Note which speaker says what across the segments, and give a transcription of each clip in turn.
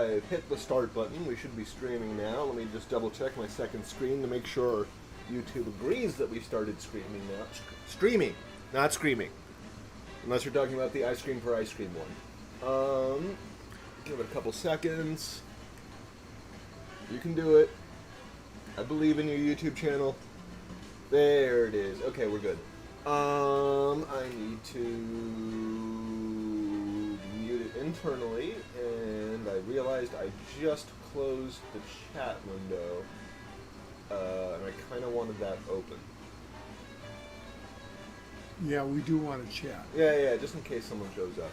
Speaker 1: I've hit the start button. We should be streaming now. Let me just double check my second screen to make sure YouTube agrees that we started streaming now. Streaming, not screaming. Unless you're talking about the ice cream for ice cream one. Give it a couple seconds. You can do it. I believe in your YouTube channel. There it is. Okay, we're good. I need to mute it internally, and I realized I just closed the chat window, and I kind of wanted that open.
Speaker 2: Yeah, we do want to chat.
Speaker 1: Yeah, just in case someone shows up.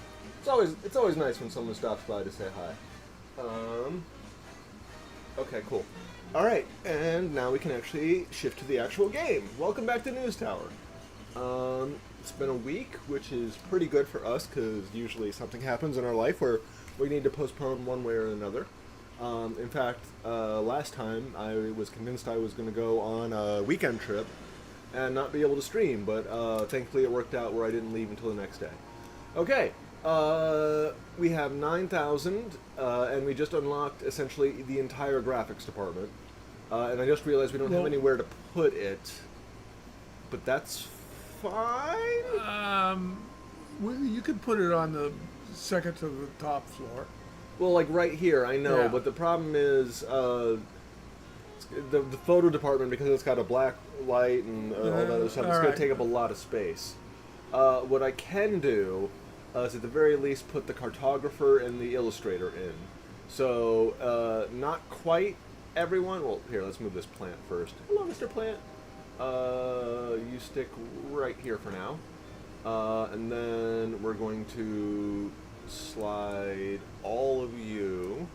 Speaker 1: It's always nice when someone stops by to say hi. Okay, cool. All right, and now we can actually shift to the actual game. Welcome back to News Tower. It's been a week, which is pretty good for us because usually something happens in our life where we need to postpone one way or another. In fact, last time I was convinced I was going to go on a weekend trip and not be able to stream, but thankfully it worked out where I didn't leave until the next day. Okay, we have 9,000, and we just unlocked essentially the entire graphics department. And I just realized we don't have anywhere to put it, but that's fine.
Speaker 2: You could put it on the second to the top floor.
Speaker 1: Well, like right here, I know, but the problem is the photo department, because it's got a black light and all that other stuff, it's going to take up a lot of space. What I can do is at the very least put the cartographer and the illustrator in. So, not quite everyone. Well, here, let's move this plant first. Hello, Mr. Plant. You stick right here for now. And then we're going to slide all of you.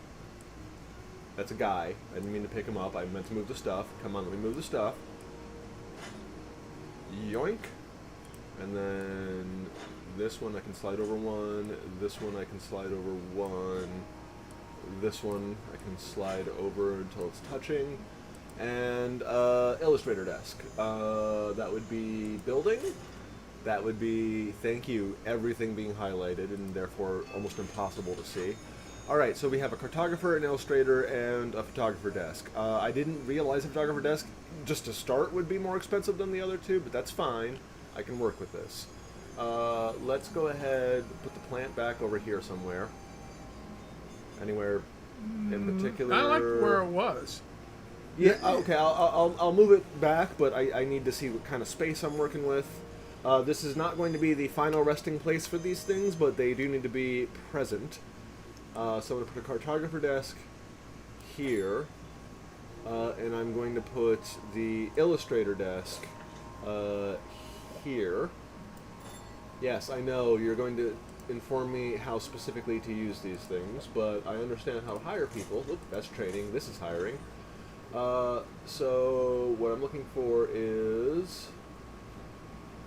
Speaker 1: That's a guy. I didn't mean to pick him up. I meant to move the stuff. Come on, let me move the stuff. Yoink. And then this one I can slide over one. This one I can slide over one. This one I can slide over until it's touching. And illustrator desk. That would be building. That would be, thank you, everything being highlighted and therefore almost impossible to see. Alright, so we have a cartographer, an illustrator, and a photographer desk. I didn't realize a photographer desk, just to start, would be more expensive than the other two, but that's fine. I can work with this. Let's go ahead and put the plant back over here somewhere. Anywhere in particular?
Speaker 2: I like where it was.
Speaker 1: Yeah, okay, I'll move it back, but I need to see what kind of space I'm working with. This is not going to be the final resting place for these things, but they do need to be present. So I'm going to put a cartographer desk here, and I'm going to put the illustrator desk here. Yes, I know you're going to inform me how specifically to use these things, but I understand how to hire people. Look, that's training. This is hiring. So what I'm looking for is...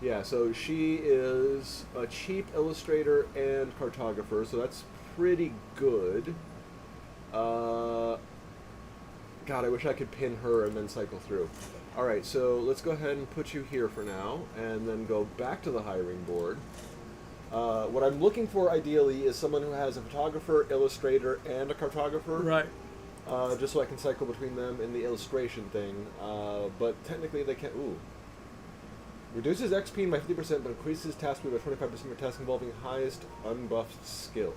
Speaker 1: Yeah, so she is a cheap illustrator and cartographer, so that's pretty good. God, I wish I could pin her and then cycle through. Alright, so let's go ahead and put you here for now, and then go back to the hiring board. What I'm looking for, ideally, is someone who has a photographer, illustrator, and a cartographer.
Speaker 2: Right.
Speaker 1: Just so I can cycle between them in the illustration thing. But technically they can't... Ooh. Reduces XP by 50%, but increases task speed by 25% for tasks involving highest unbuffed skill.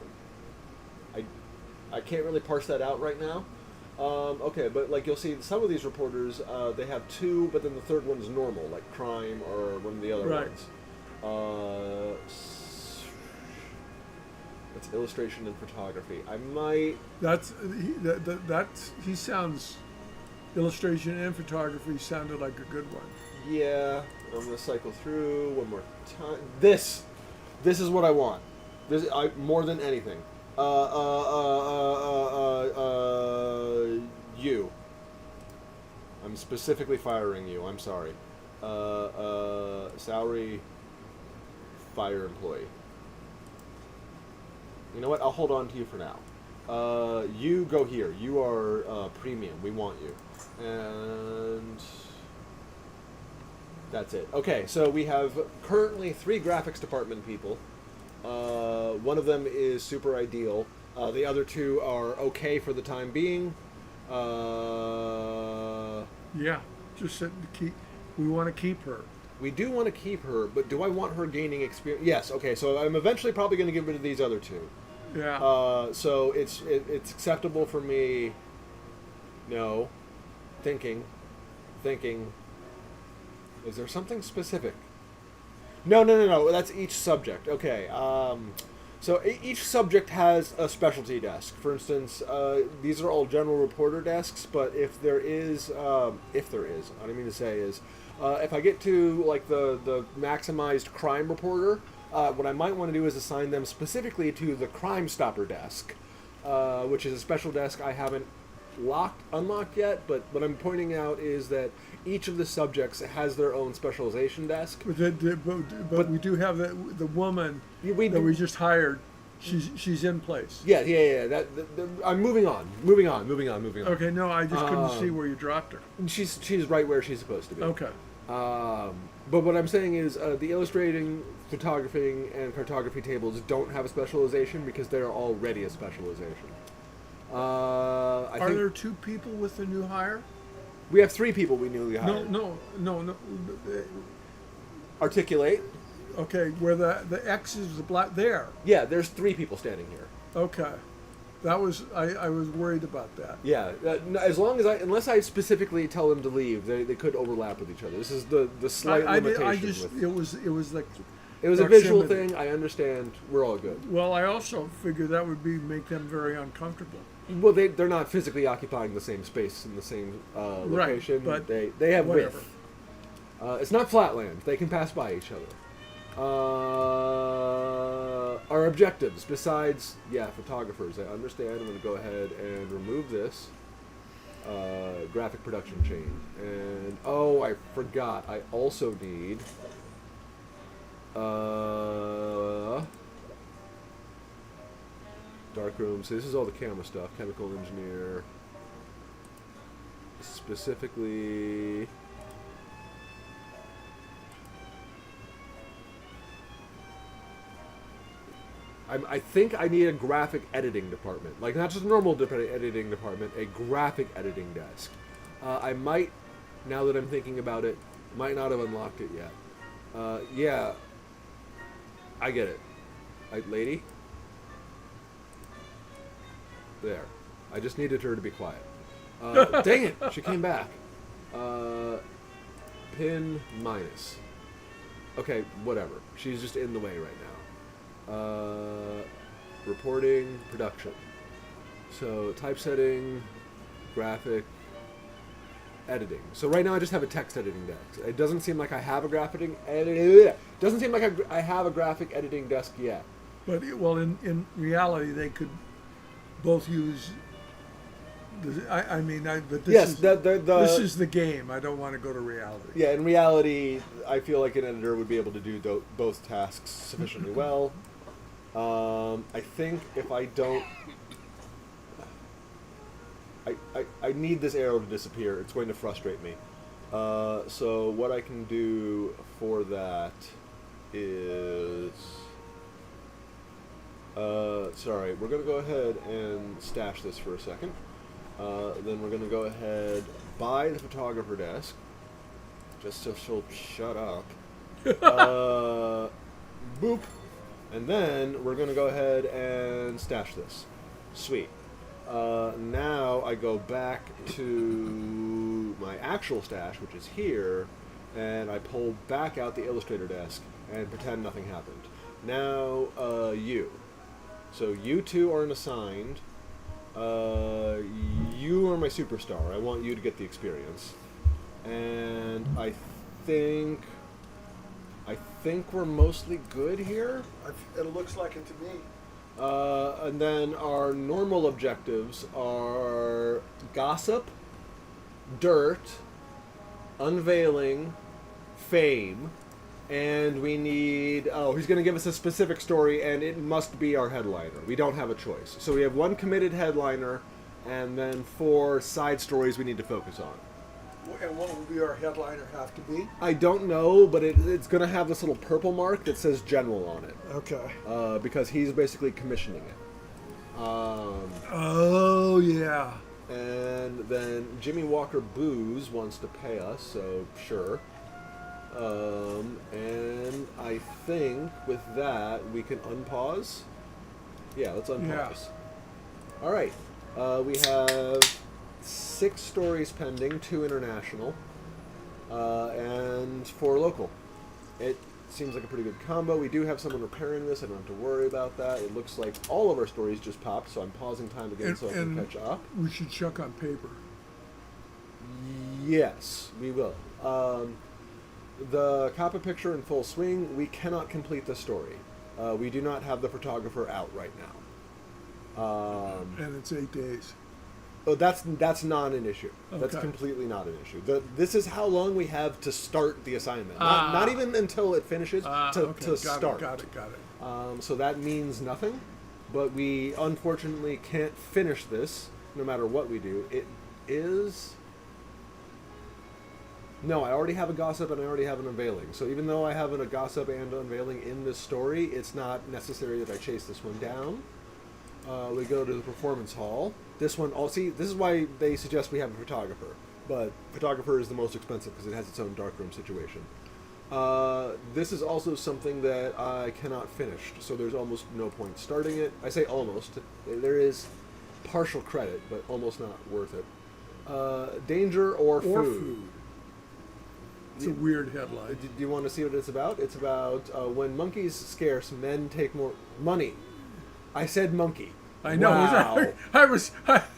Speaker 1: I can't really parse that out right now. Okay, but like you'll see, some of these reporters, they have two, but then the third one's normal, like crime or one of the other ones. That's illustration and photography. I might...
Speaker 2: He sounds... Illustration and photography sounded like a good one.
Speaker 1: Yeah, I'm going to cycle through one more time. This is what I want. More than anything. You. I'm specifically firing you. I'm sorry. Salary, fire employee. You know what? I'll hold on to you for now. You go here. You are premium. We want you. And that's it. Okay, so we have currently 3 graphics department people. One of them is super ideal. The other two are okay for the time being.
Speaker 2: Yeah, just to keep. We want to keep her.
Speaker 1: We do want to keep her, but do I want her gaining experience? Yes. Okay. So I'm eventually probably going to get rid of these other two.
Speaker 2: Yeah.
Speaker 1: So it's acceptable for me. No. Thinking. Is there something specific? No. That's each subject. Okay. So each subject has a specialty desk. For instance, these are all general reporter desks. But if there is, I don't mean to say is, if I get to like the maximized crime reporter, what I might want to do is assign them specifically to the Crime Stopper desk, which is a special desk I haven't unlocked yet. But what I'm pointing out is that each of the subjects has their own specialization desk.
Speaker 2: But we do have the woman that we just hired. She's in place.
Speaker 1: Yeah. I'm moving on.
Speaker 2: Okay, no, I just couldn't see where you dropped her.
Speaker 1: She's right where she's supposed to be.
Speaker 2: Okay.
Speaker 1: But what I'm saying is the illustrating, photographing, and cartography tables don't have a specialization because they're already a specialization.
Speaker 2: Are there 2 people with the new hire?
Speaker 1: We have 3 people we newly hired.
Speaker 2: No.
Speaker 1: Articulate.
Speaker 2: Okay, where the X is the black there.
Speaker 1: Yeah, there's 3 people standing here.
Speaker 2: Okay. That was I was worried about that.
Speaker 1: Yeah, as long as unless I specifically tell them to leave, they could overlap with each other. This is the slight limitation.
Speaker 2: It was like
Speaker 1: it was a visual thing. I understand. We're all good.
Speaker 2: Well, I also figured that would make them very uncomfortable.
Speaker 1: Well, they're not physically occupying the same space in the same location.
Speaker 2: Right, but
Speaker 1: they have
Speaker 2: whatever.
Speaker 1: width. It's not flatland. They can pass by each other. Our objectives, besides, photographers, I understand. I'm going to go ahead and remove this graphic production chain. And, I forgot. I also need darkroom. So this is all the camera stuff. Chemical engineer. Specifically... I think I need a graphic editing department. Like, not just a normal editing department, a graphic editing desk. I might, now that I'm thinking about it, might not have unlocked it yet. Yeah. I get it. Lady? There. I just needed her to be quiet. Dang it! She came back. Pin minus. Okay, whatever. She's just in the way right now. Reporting, production. So typesetting, graphic, editing. So right now I just have a text editing desk. It doesn't seem like I have a graphic editing desk yet.
Speaker 2: But in reality, they could both use. But this this is the game. I don't want to go to reality.
Speaker 1: Yeah, in reality, I feel like an editor would be able to do both tasks sufficiently well. I think if I don't... I need this arrow to disappear. It's going to frustrate me. So what I can do for that is... sorry, we're going to go ahead and stash this for a second. Then we're going to go ahead, buy the photographer desk, just so she'll shut up. Boop. And then we're going to go ahead and stash this. Sweet. Now I go back to my actual stash, which is here, and I pull back out the illustrator desk and pretend nothing happened. Now, you. So you two are assigned. You are my superstar. I want you to get the experience. And I think we're mostly good here.
Speaker 2: It looks like it to me.
Speaker 1: And then our normal objectives are gossip, dirt, unveiling, fame, and we need... Oh, he's going to give us a specific story, and it must be our headliner. We don't have a choice. So we have one committed headliner, and then 4 side stories we need to focus on.
Speaker 2: And what will be our headliner have to be?
Speaker 1: I don't know, but it's going to have this little purple mark that says General on it.
Speaker 2: Okay.
Speaker 1: Because he's basically commissioning it.
Speaker 2: Oh yeah.
Speaker 1: And then Jimmy Walker Booze wants to pay us, so sure. And I think with that we can unpause. Yeah, let's unpause.
Speaker 2: Yeah.
Speaker 1: All right. We have 6 stories pending, 2 international, and 4 local. It seems like a pretty good combo. We do have someone repairing this. I don't have to worry about that. It looks like all of our stories just popped, so I'm pausing time again so I can catch up.
Speaker 2: We should check on paper.
Speaker 1: Yes, we will. The copy picture in full swing. We cannot complete the story. We do not have the photographer out right now.
Speaker 2: And it's 8 days.
Speaker 1: Oh, that's not an issue.
Speaker 2: Okay.
Speaker 1: That's completely not an issue. This is how long we have to start the assignment. Not even until it finishes to start.
Speaker 2: Got it.
Speaker 1: So that means nothing, but we unfortunately can't finish this no matter what we do. It is... No, I already have a gossip and I already have an unveiling. So even though I have a gossip and unveiling in this story, it's not necessary that I chase this one down. We go to the performance hall. This one, see, this is why they suggest we have a photographer. But photographer is the most expensive because it has its own darkroom situation. This is also something that I cannot finish, so there's almost no point starting it. I say almost. There is partial credit, but almost not worth it. Danger or food.
Speaker 2: It's a weird headline.
Speaker 1: Do you want to see what it's about? It's about when monkeys scarce, men take more money. I said monkey.
Speaker 2: I know.
Speaker 1: Wow.
Speaker 2: I was
Speaker 1: trying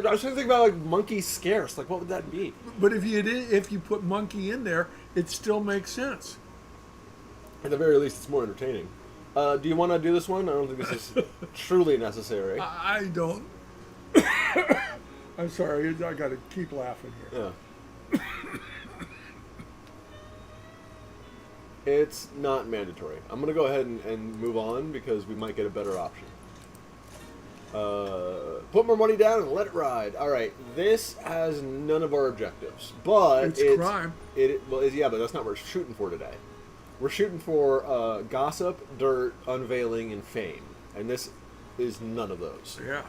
Speaker 1: to think about like monkey scarce. Like, what would that be?
Speaker 2: But if you put monkey in there, it still makes sense.
Speaker 1: At the very least, it's more entertaining. Do you want to do this one? I don't think this is truly necessary.
Speaker 2: I don't. I'm sorry. I got to keep laughing here.
Speaker 1: Yeah. It's not mandatory. I'm going to go ahead and move on because we might get a better option. Put more money down and let it ride. All right, this has none of our objectives, but
Speaker 2: it's crime.
Speaker 1: Yeah, but that's not what we're shooting for today. We're shooting for gossip, dirt, unveiling, and fame, and this is none of those.
Speaker 2: Yeah.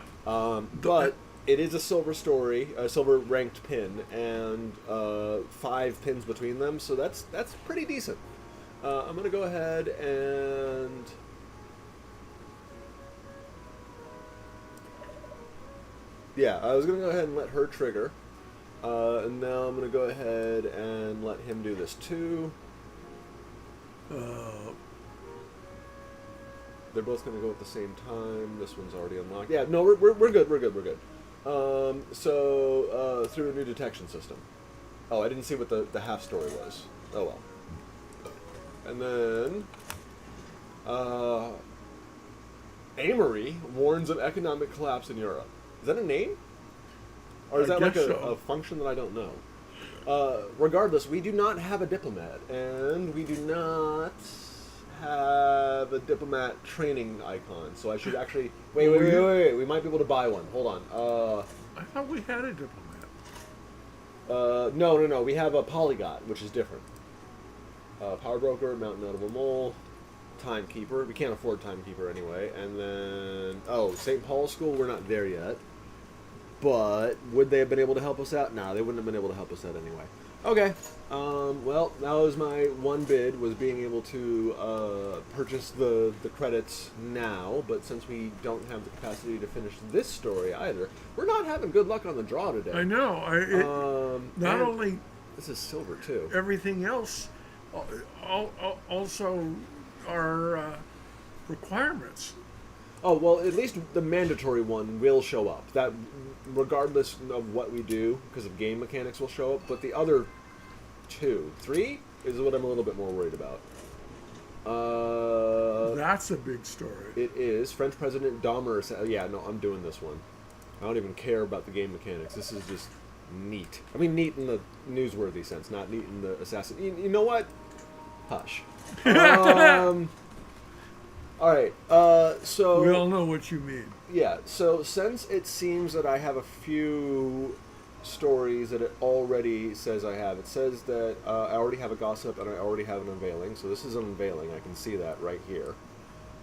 Speaker 1: But it is a silver story, a silver ranked pin, and 5 pins between them, so that's pretty decent. I'm going to go ahead and... Yeah, I was going to go ahead and let her trigger. And now I'm going to go ahead and let him do this too. They're both going to go at the same time. This one's already unlocked. Yeah, no, we're good, we're good. So, through a new detection system. Oh, I didn't see what the half story was. Oh well. And then, Amory warns of economic collapse in Europe. Is that a name? Or is that like a function that I don't know? Regardless, we do not have a diplomat, and we do not have a diplomat training icon. So I should actually... Wait. We might be able to buy one. Hold on.
Speaker 2: I thought we had a diplomat.
Speaker 1: No. We have a polygot, which is different. Power Broker, Mountain Notable Mole, Timekeeper. We can't afford Timekeeper anyway. And then, St. Paul's School, we're not there yet. But would they have been able to help us out? No, they wouldn't have been able to help us out anyway. Okay. Well, that was my one bid, was being able to purchase the credits now. But since we don't have the capacity to finish this story either, we're not having good luck on the draw today.
Speaker 2: I know. Not only...
Speaker 1: This is silver, too.
Speaker 2: Everything else... also our requirements.
Speaker 1: Oh, well, at least the mandatory one will show up. That, regardless of what we do, because of game mechanics, will show up. But the other 3 is what I'm a little bit more worried about.
Speaker 2: That's a big story.
Speaker 1: It is. French President Dahmer said, yeah, no, I'm doing this one. I don't even care about the game mechanics. This is just neat. I mean, neat in the newsworthy sense, not neat in the assassin. You know what? Hush. Alright, so...
Speaker 2: We all know what you mean.
Speaker 1: Yeah, so since it seems that I have a few stories that it already says I have, it says that I already have a gossip and I already have an unveiling, so this is an unveiling, I can see that right here.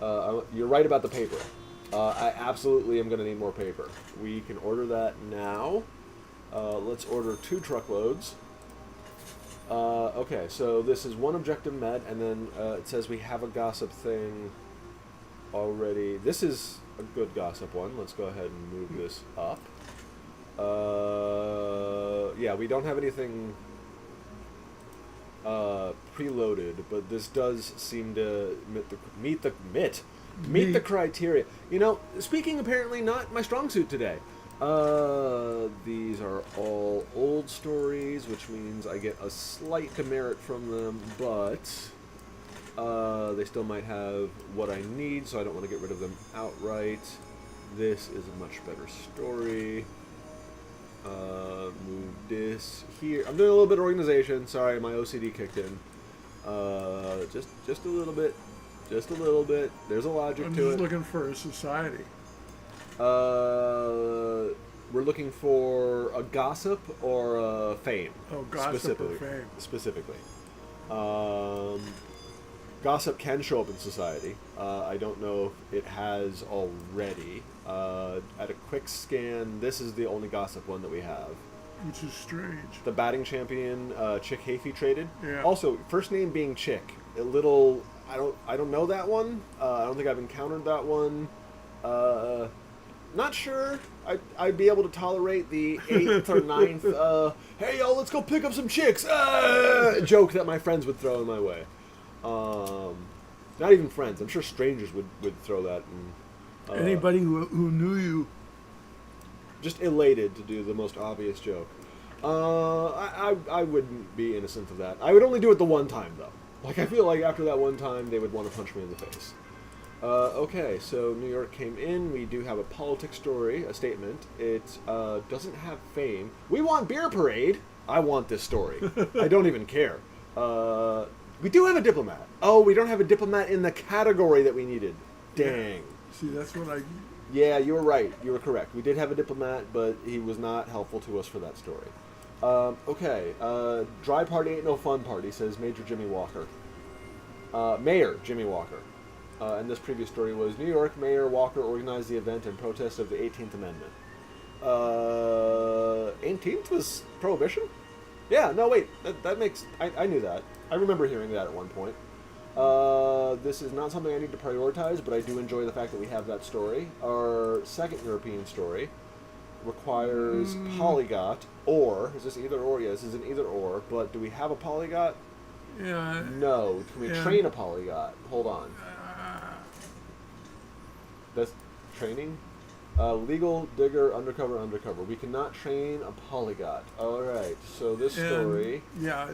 Speaker 1: You're right about the paper. I absolutely am going to need more paper. We can order that now. Let's order 2 truckloads. Okay, so this is one objective met, and then it says we have a gossip thing already. This is a good gossip one. Let's go ahead and move this up. Yeah, we don't have anything preloaded, but this does seem to meet the criteria. You know, speaking apparently not my strong suit today. These are all old stories, which means I get a slight demerit from them, but they still might have what I need, so I don't want to get rid of them outright. This is a much better story. Move this here. I'm doing a little bit of organization. Sorry, my OCD kicked in. Just a little bit. Just a little bit. There's a logic to it.
Speaker 2: I'm just looking for a society.
Speaker 1: We're looking for a gossip or a fame.
Speaker 2: Oh, gossip or fame.
Speaker 1: Specifically. Gossip can show up in society. I don't know if it has already. At a quick scan, this is the only gossip one that we have.
Speaker 2: Which is strange.
Speaker 1: The batting champion, Chick Hafey traded.
Speaker 2: Yeah.
Speaker 1: Also, first name being Chick. A little, I don't know that one. I don't think I've encountered that one. Not sure I'd be able to tolerate the 8th or 9th, hey y'all, let's go pick up some chicks, joke that my friends would throw in my way. Not even friends. I'm sure strangers would throw that. And,
Speaker 2: anybody who knew you.
Speaker 1: Just elated to do the most obvious joke. I wouldn't be innocent of that. I would only do it the one time, though. Like, I feel like after that one time, they would want to punch me in the face. Okay, so New York came in. We do have a politics story, a statement. It doesn't have fame. We want beer parade. I want this story. I don't even care. We do have a diplomat. Oh, we don't have a diplomat in the category that we needed. Dang.
Speaker 2: Yeah. See, that's what I...
Speaker 1: Yeah, you were right. You were correct. We did have a diplomat, but he was not helpful to us for that story. Okay. Dry party ain't no fun party, says Major Jimmy Walker. Mayor Jimmy Walker. And this previous story was New York Mayor Walker organized the event in protest of the 18th Amendment. 18th was Prohibition? Yeah, no, wait. That makes... I knew that. I remember hearing that at one point. This is not something I need to prioritize, but I do enjoy the fact that we have that story. Our second European story requires polygot, or... Is this either or? Yeah, this is an either or, but do we have a polygot?
Speaker 2: Yeah.
Speaker 1: No. Can we train a polygot? Hold on. That's training? Legal, digger, undercover. We cannot train a polygot. Alright, so this story...
Speaker 2: Yeah.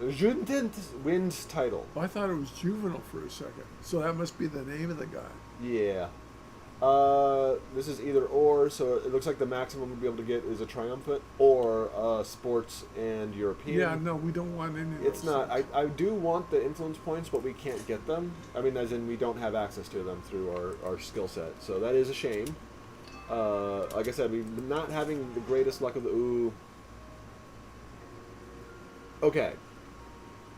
Speaker 1: Judentant wins title.
Speaker 2: Well, I thought it was juvenile for a second. So that must be the name of the guy.
Speaker 1: Yeah. This is either or, so it looks like the maximum we'll be able to get is a triumphant or sports and European.
Speaker 2: Yeah, no, we don't want any of those.
Speaker 1: It's not. I do want the influence points, but we can't get them. I mean, as in we don't have access to them through our skill set. So that is a shame. Like I said, we've been not having the greatest luck of the... Ooh. Okay.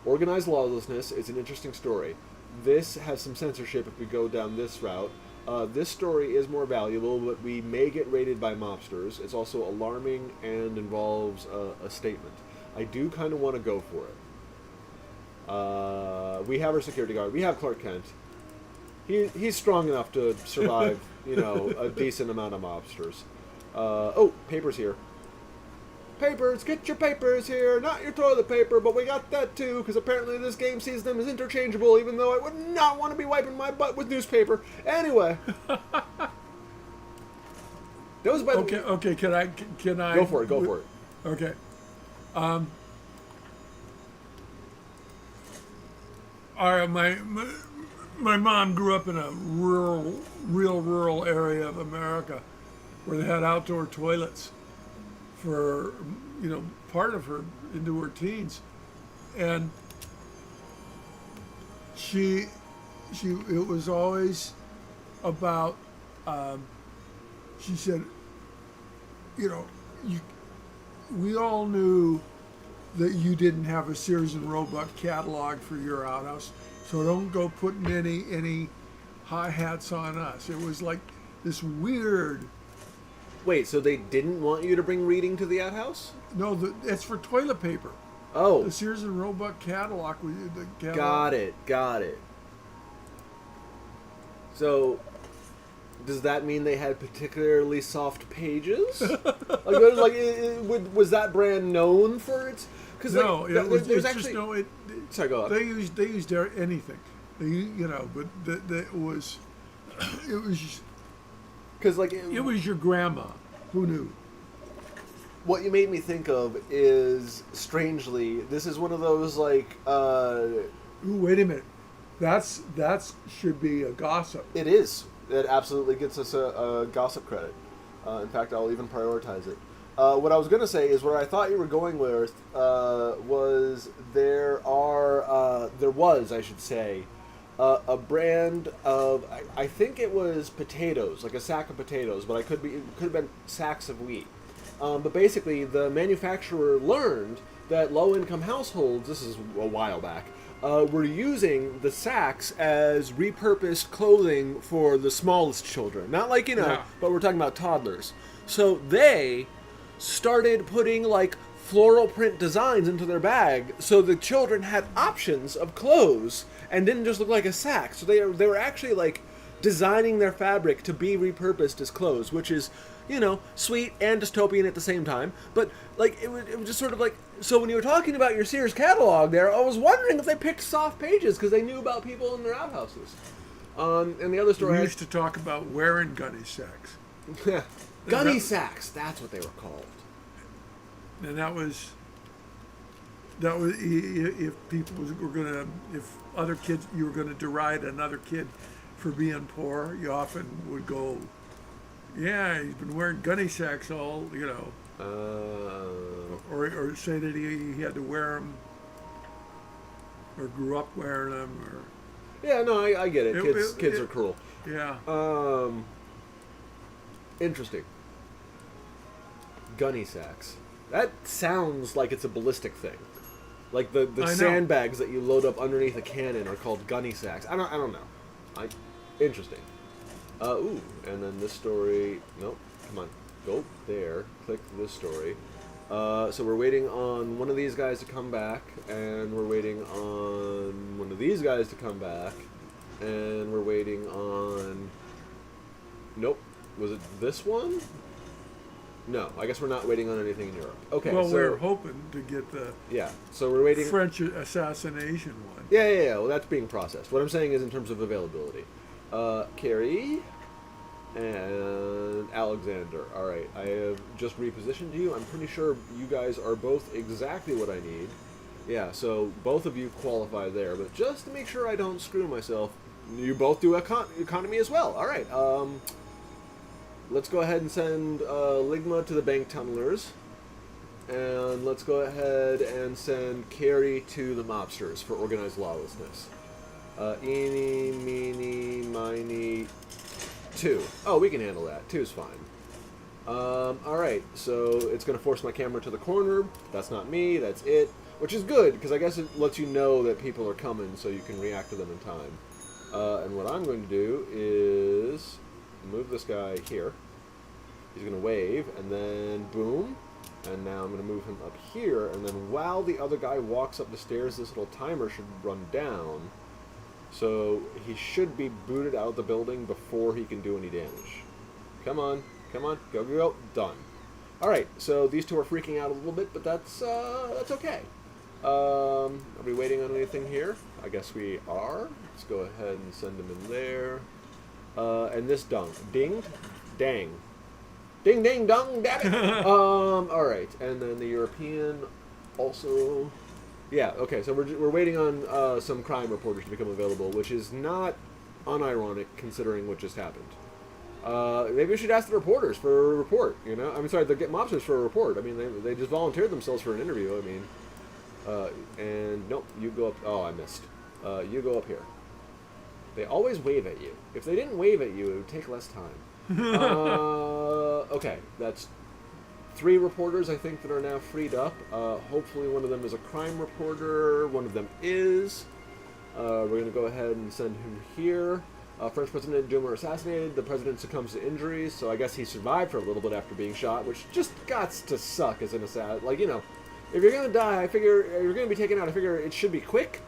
Speaker 1: Organized lawlessness is an interesting story. This has some censorship if we go down this route. This story is more valuable, but we may get raided by mobsters. It's also alarming and involves a statement. I do kind of want to go for it. We have our security guard. We have Clark Kent. He's strong enough to survive, a decent amount of mobsters. Oh, paper's here. Papers, get your papers here. Not your toilet paper, but we got that too, because apparently this game sees them as interchangeable, even though I would not want to be wiping my butt with newspaper. Anyway. Those by
Speaker 2: Okay, can I...
Speaker 1: Go for it.
Speaker 2: Okay. My mom grew up in a real rural area of America where they had outdoor toilets for, part of her into her teens. And it was always about, she said, we all knew that you didn't have a Sears and Roebuck catalog for your outhouse. So don't go putting any high hats on us. It was like this weird.
Speaker 1: Wait, so they didn't want you to bring reading to the outhouse?
Speaker 2: No, it's for toilet paper.
Speaker 1: Oh,
Speaker 2: The Sears and Roebuck catalog. The catalog.
Speaker 1: got it. So, does that mean they had particularly soft pages? Was that brand known for its? Because
Speaker 2: No,
Speaker 1: there's
Speaker 2: it's
Speaker 1: actually.
Speaker 2: just no.
Speaker 1: Sorry, go on.
Speaker 2: They used anything. But it was
Speaker 1: Because
Speaker 2: it was your grandma who knew.
Speaker 1: what you made me think of is, strangely, this is one of those
Speaker 2: Ooh, wait a minute. That's should be a gossip.
Speaker 1: it is. It absolutely gets us a gossip credit. In fact, I'll even prioritize it. What I was going to say is where I thought you were going with was there was, I should say, a brand of, I think it was potatoes, like a sack of potatoes, but it could have been sacks of wheat. But basically, the manufacturer learned that low-income households, this is a while back, were using the sacks as repurposed clothing for the smallest children. Not
Speaker 2: Yeah.
Speaker 1: but we're talking about toddlers. So they started putting floral print designs into their bag so the children had options of clothes and didn't just look like a sack. So they were actually designing their fabric to be repurposed as clothes, which is, sweet and dystopian at the same time. But it was just sort of so when you were talking about your Sears catalog there, I was wondering if they picked soft pages because they knew about people in their outhouses. And the other story
Speaker 2: We used to talk about wearing gunny sacks,
Speaker 1: gunny sacks, that's what they were called.
Speaker 2: and that was if people were gonna, if other kids, you were gonna deride another kid for being poor, you often would go, yeah, he's been wearing gunny sacks all, or say that he had to wear them, or grew up wearing them, or
Speaker 1: Yeah, no, I get it. Kids are cruel.
Speaker 2: yeah.
Speaker 1: Interesting. Gunny sacks. That sounds like it's a ballistic thing. Like the
Speaker 2: I know.
Speaker 1: sandbags that you load up underneath a cannon are called gunny sacks. I don't know. Interesting. Ooh, and then this story. Nope. Come on. Go there. Click this story. So we're waiting on one of these guys to come back, and we're waiting on one of these guys to come back, and we're waiting on. Nope. Was it this one? No, I guess we're not waiting on anything in Europe. Okay,
Speaker 2: Well,
Speaker 1: so
Speaker 2: we're hoping to get the
Speaker 1: yeah, so we're waiting.
Speaker 2: French assassination one.
Speaker 1: Yeah. Well, that's being processed. What I'm saying is in terms of availability. Carrie and Alexander. All right, I have just repositioned you. I'm pretty sure you guys are both exactly what I need. Yeah, so both of you qualify there. But just to make sure I don't screw myself, you both do economy as well. All right. Let's go ahead and send Ligma to the bank tunnelers. And let's go ahead and send Carrie to the mobsters for organized lawlessness. Eeny, meeny, miny, 2. Oh, we can handle that. 2's fine. Alright, so it's going to force my camera to the corner. That's not me, that's it. Which is good, because I guess it lets you know that people are coming so you can react to them in time. And what I'm going to do is move this guy here. He's going to wave, and then boom. And now I'm going to move him up here, and then while the other guy walks up the stairs, this little timer should run down. So he should be booted out of the building before he can do any damage. Come on, go, done. Alright, so these two are freaking out a little bit, but that's okay. Are we waiting on anything here? I guess we are. Let's go ahead and send them in there. And this dinged? Dang. Ding, ding, dong, damn it! Alright, and then the European also... Yeah, okay, so we're waiting on some crime reporters to become available, which is not unironic considering what just happened. Maybe we should ask the reporters for a report, I'm sorry, the mobsters for a report. I mean, they just volunteered themselves for an interview, and nope, you go up... Oh, I missed. You go up here. They always wave at you. If they didn't wave at you, it would take less time. Okay, that's 3 reporters, I think, that are now freed up. Hopefully one of them is a crime reporter. One of them is. We're going to go ahead and send him here. French President Dumas assassinated. The president succumbs to injuries, so I guess he survived for a little bit after being shot, which just gots to suck as an assassin. Like, you know, if you're going to die, I figure you're going to be taken out. I figure it should be quick.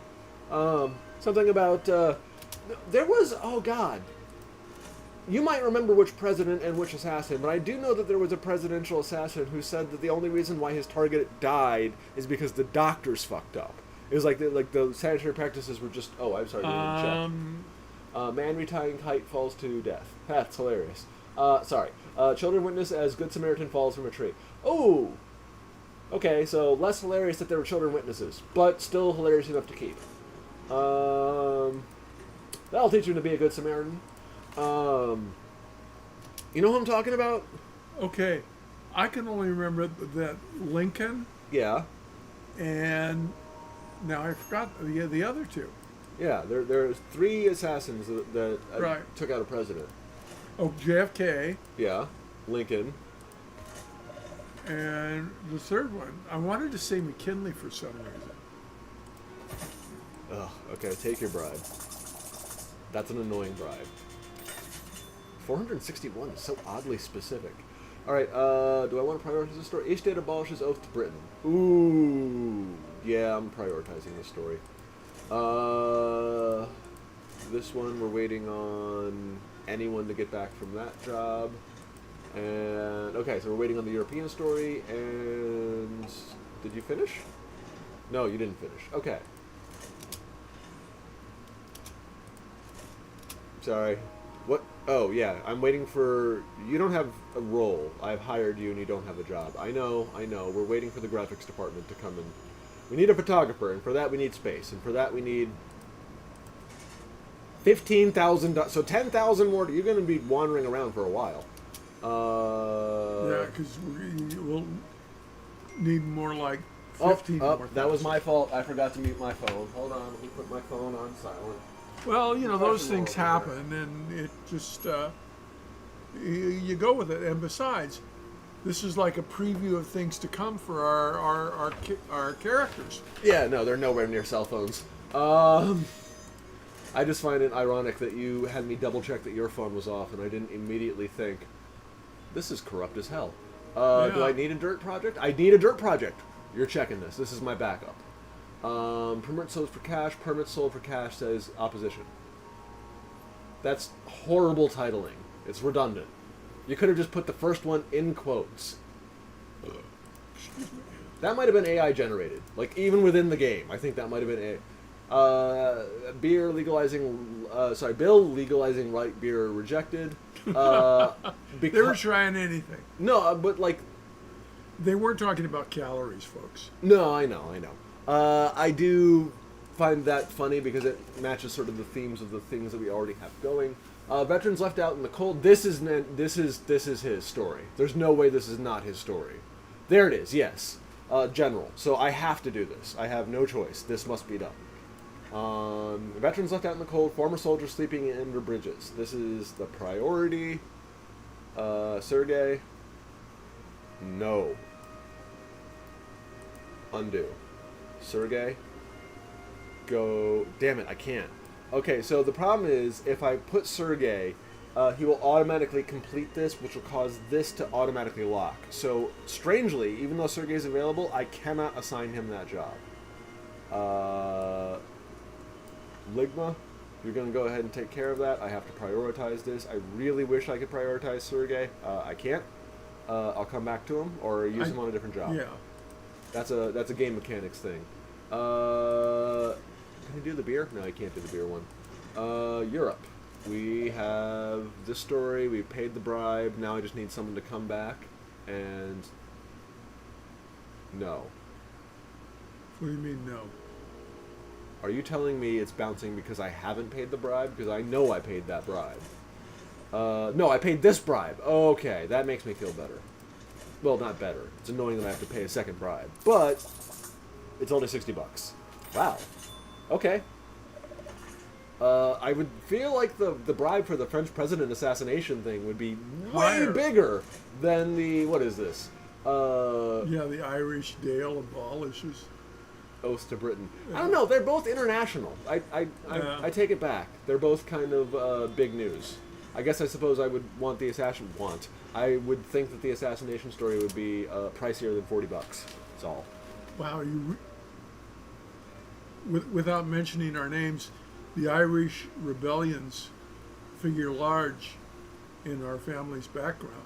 Speaker 1: Something about there was, oh god, you might remember which president and which assassin, but I do know that there was a presidential assassin who said that the only reason why his target died is because the doctors fucked up. It was like the sanitary practices were just, oh, I'm sorry, I didn't check. Man retying kite falls to death. That's hilarious. Sorry. Children witness as Good Samaritan falls from a tree. Oh! Okay, so less hilarious that there were children witnesses, but still hilarious enough to keep. That'll teach you to be a Good Samaritan. You know who I'm talking about?
Speaker 2: Okay. I can only remember that Lincoln,
Speaker 1: Yeah.
Speaker 2: and now I forgot the other two.
Speaker 1: Yeah, there's 3 assassins that
Speaker 2: Right.
Speaker 1: took out a president.
Speaker 2: Oh, JFK,
Speaker 1: Yeah. Lincoln.
Speaker 2: and the third one. I wanted to say McKinley for some reason.
Speaker 1: Ugh, okay, take your bribe. That's an annoying bribe. 461 is so oddly specific. Alright, do I want to prioritize this story? Each state abolishes oath to Britain. Ooh, yeah, I'm prioritizing this story. This one, we're waiting on anyone to get back from that job. And, okay, so we're waiting on the European story, and... Did you finish? No, you didn't finish. Okay. Sorry. What? Oh, yeah, I'm waiting for... You don't have a role. I've hired you and you don't have a job. I know. We're waiting for the graphics department to come in. We need a photographer, and for that we need space, and for that we need... $15,000... So 10,000 more... You're going to be wandering around for a while.
Speaker 2: Yeah, because we'll need more like 15 more.
Speaker 1: That was my fault. I forgot to mute my phone. Hold on, let me put my phone on silent.
Speaker 2: Well, you know, those things happen, and it just, you go with it. And besides, this is like a preview of things to come for our characters.
Speaker 1: Yeah, no, they're nowhere near cell phones. I just find it ironic that you had me double check that your phone was off, and I didn't immediately think, this is corrupt as hell. Do I need a dirt project? I need a dirt project. You're checking this. This is my backup. Permit sold for cash. Permit sold for cash says opposition. That's horrible titling. It's redundant. You could have just put the first one in quotes. That might have been AI generated. Like, even within the game, I think that might have been AI. Bill legalizing light beer rejected.
Speaker 2: They were trying anything.
Speaker 1: No, but like...
Speaker 2: They weren't talking about calories, folks.
Speaker 1: No, I know. I do find that funny because it matches sort of the themes of the things that we already have going. Veterans left out in the cold. This is his story. There's no way this is not his story. There it is. Yes, general. So I have to do this. I have no choice. This must be done. Veterans left out in the cold. Former soldiers sleeping under bridges. This is the priority. Sergey. No. Undo. Sergey. Go. Damn it, I can't. Okay, so the problem is, if I put Sergey, he will automatically complete this, which will cause this to automatically lock. So, strangely, even though Sergey is available, I cannot assign him that job. Ligma, you're going to go ahead and take care of that. I have to prioritize this. I really wish I could prioritize Sergey. I can't. I'll come back to him, or use him on a different job.
Speaker 2: Yeah.
Speaker 1: That's a game mechanics thing. Can I do the beer? No, I can't do the beer one. Europe. We have this story. We paid the bribe. Now I just need someone to come back. And... No.
Speaker 2: What do you mean, no?
Speaker 1: Are you telling me it's bouncing because I haven't paid the bribe? Because I know I paid that bribe. No, I paid this bribe. Okay, that makes me feel better. Well, not better. It's annoying that I have to pay a second bribe. But, it's only $60. Wow. Okay. I would feel like the bribe for the French president assassination thing would be way bigger than the... What is this?
Speaker 2: Yeah, the Irish Dale abolishes.
Speaker 1: Oath to Britain. I don't know. They're both international. I take it back. They're both kind of big news. I guess I suppose I would want the I would think that the assassination story would be pricier than $40. That's all.
Speaker 2: Wow, without mentioning our names, the Irish rebellions figure large in our family's background.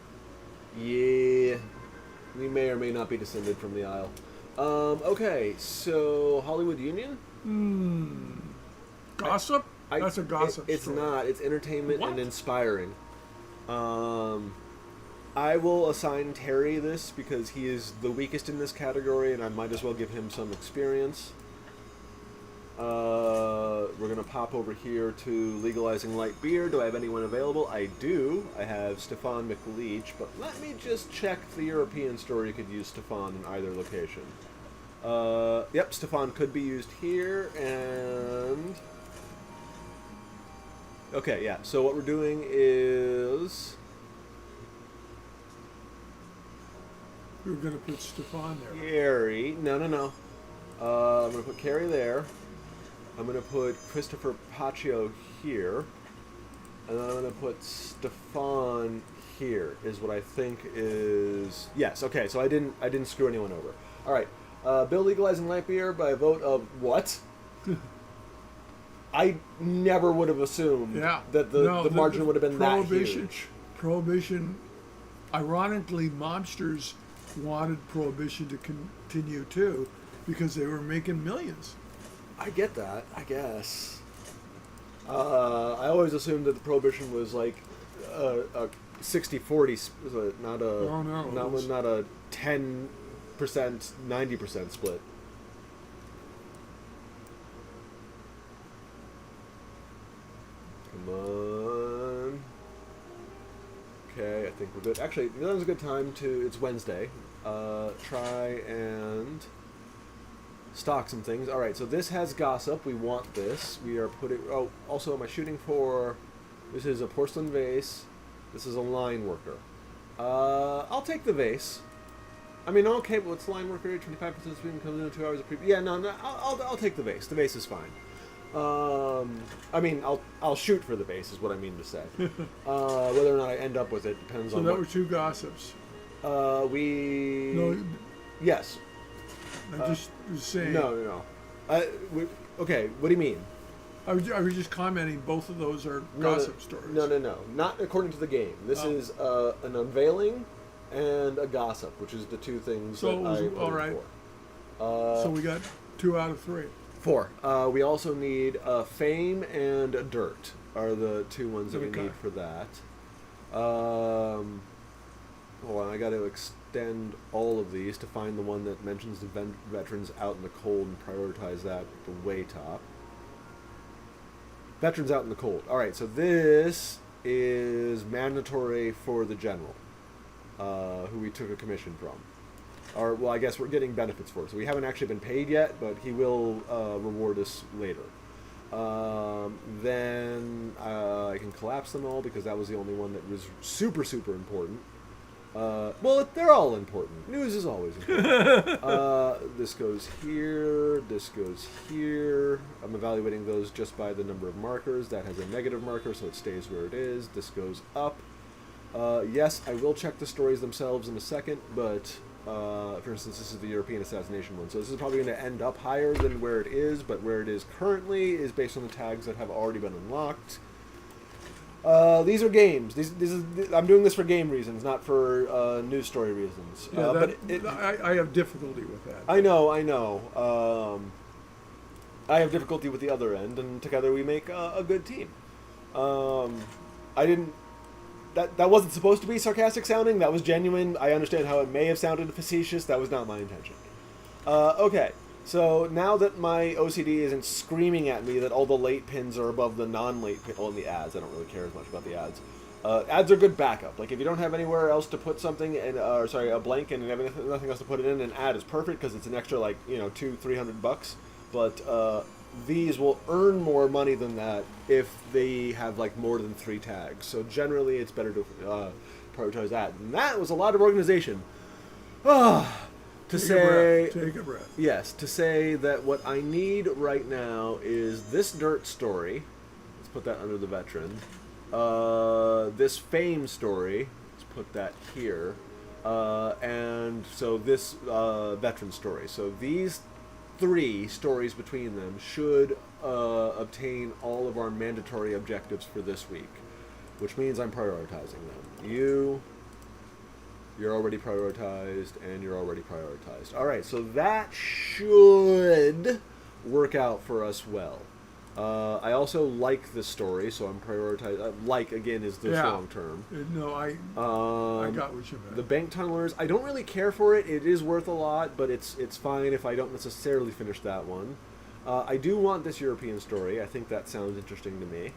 Speaker 1: Yeah, we may or may not be descended from the Isle. Okay, so Hollywood Union?
Speaker 2: Gossip? That's a gossip
Speaker 1: It's
Speaker 2: story.
Speaker 1: not. It's entertainment
Speaker 2: What?
Speaker 1: and inspiring. I will assign Terry this because he is the weakest in this category, and I might as well give him some experience. We're going to pop over here to legalizing light beer. Do I have anyone available? I do. I have Stefan McLeach, but let me just check the European store. You could use Stefan in either location. Yep, Stefan could be used here, and... Okay, yeah, so what we're doing is...
Speaker 2: We were going to put Stefan there.
Speaker 1: Carrie. No. I'm going to put Carrie there. I'm going to put Christopher Paccio here. And then I'm going to put Stefan here, is what I think is... Yes, okay, so I didn't screw anyone over. All right, bill legalizing light beer by a vote of what? I never would have assumed that the margin would have been that huge.
Speaker 2: Prohibition, ironically, mobsters wanted prohibition to continue too because they were making millions.
Speaker 1: I get that, I guess. I always assumed that the prohibition was like a 60-40, not a 10%, 90% split. Come on. Okay, I think we're good. Actually, now's a good time to... It's Wednesday. Try and stock some things. All right, so this has gossip. We want this. We are putting... Oh, also, am I shooting for... This is a porcelain vase. This is a line worker. I'll take the vase. I mean, okay, but what's line worker? 25% speed comes in 2 hours of pre... Yeah, no, I'll take the vase. The vase is fine. I mean, I'll shoot for the base is what I mean to say. Whether or not I end up with it depends on.
Speaker 2: So that were two gossips.
Speaker 1: No. Yes.
Speaker 2: I'm just saying.
Speaker 1: No. Okay. What do you mean?
Speaker 2: I was just commenting. Both of those are gossip stories.
Speaker 1: No. Not according to the game. This is an unveiling and a gossip, which is the two things that I put
Speaker 2: all right.
Speaker 1: For.
Speaker 2: So we got 2 out of 3.
Speaker 1: 4. We also need fame and dirt are the 2 ones that we need for that. Hold on, I got to extend all of these to find the one that mentions the veterans out in the cold and prioritize that at the way top. Veterans out in the cold. All right, so this is mandatory for the general, who we took a commission from. Or, well, I guess we're getting benefits for it. So we haven't actually been paid yet, but he will reward us later. Then I can collapse them all because that was the only one that was super, super important. Well, they're all important. News is always important. This goes here. This goes here. I'm evaluating those just by the number of markers. That has a negative marker, so it stays where it is. This goes up. Yes, I will check the stories themselves in a second, but... for instance, this is the European assassination one, so this is probably going to end up higher than where it is, but where it is currently is based on the tags that have already been unlocked. These are games. I'm doing this for game reasons, not for news story reasons.
Speaker 2: Yeah, I have difficulty with that.
Speaker 1: I know. I have difficulty with the other end, and together we make a good team. I didn't... That wasn't supposed to be sarcastic sounding. That was genuine. I understand how it may have sounded facetious. That was not my intention. Okay, so now that my OCD isn't screaming at me that all the late pins are above the non-late pin, well, in the ads, I don't really care as much about the ads. Ads are good backup. Like if you don't have anywhere else to put something, a blank, and you have nothing else to put it in, an ad is perfect because it's an extra $200-300. But these will earn more money than that if they have more than 3 tags. So generally, it's better to prioritize that. And that was a lot of organization. To to
Speaker 2: Take
Speaker 1: say...
Speaker 2: a breath. Take a breath.
Speaker 1: Yes, to say that what I need right now is this dirt story. Let's put that under the veteran. This fame story. Let's put that here. And so this veteran story. So these 3 stories between them should obtain all of our mandatory objectives for this week, which means I'm prioritizing them. You're already prioritized, and you're already prioritized. All right, so that should work out for us well. I also like this story, so I'm prioritizing. Like, again, is the strong term.
Speaker 2: No, I got what you meant.
Speaker 1: The bank tunnelers, I don't really care for it. It is worth a lot, but it's fine if I don't necessarily finish that one. I do want this European story. I think that sounds interesting to me.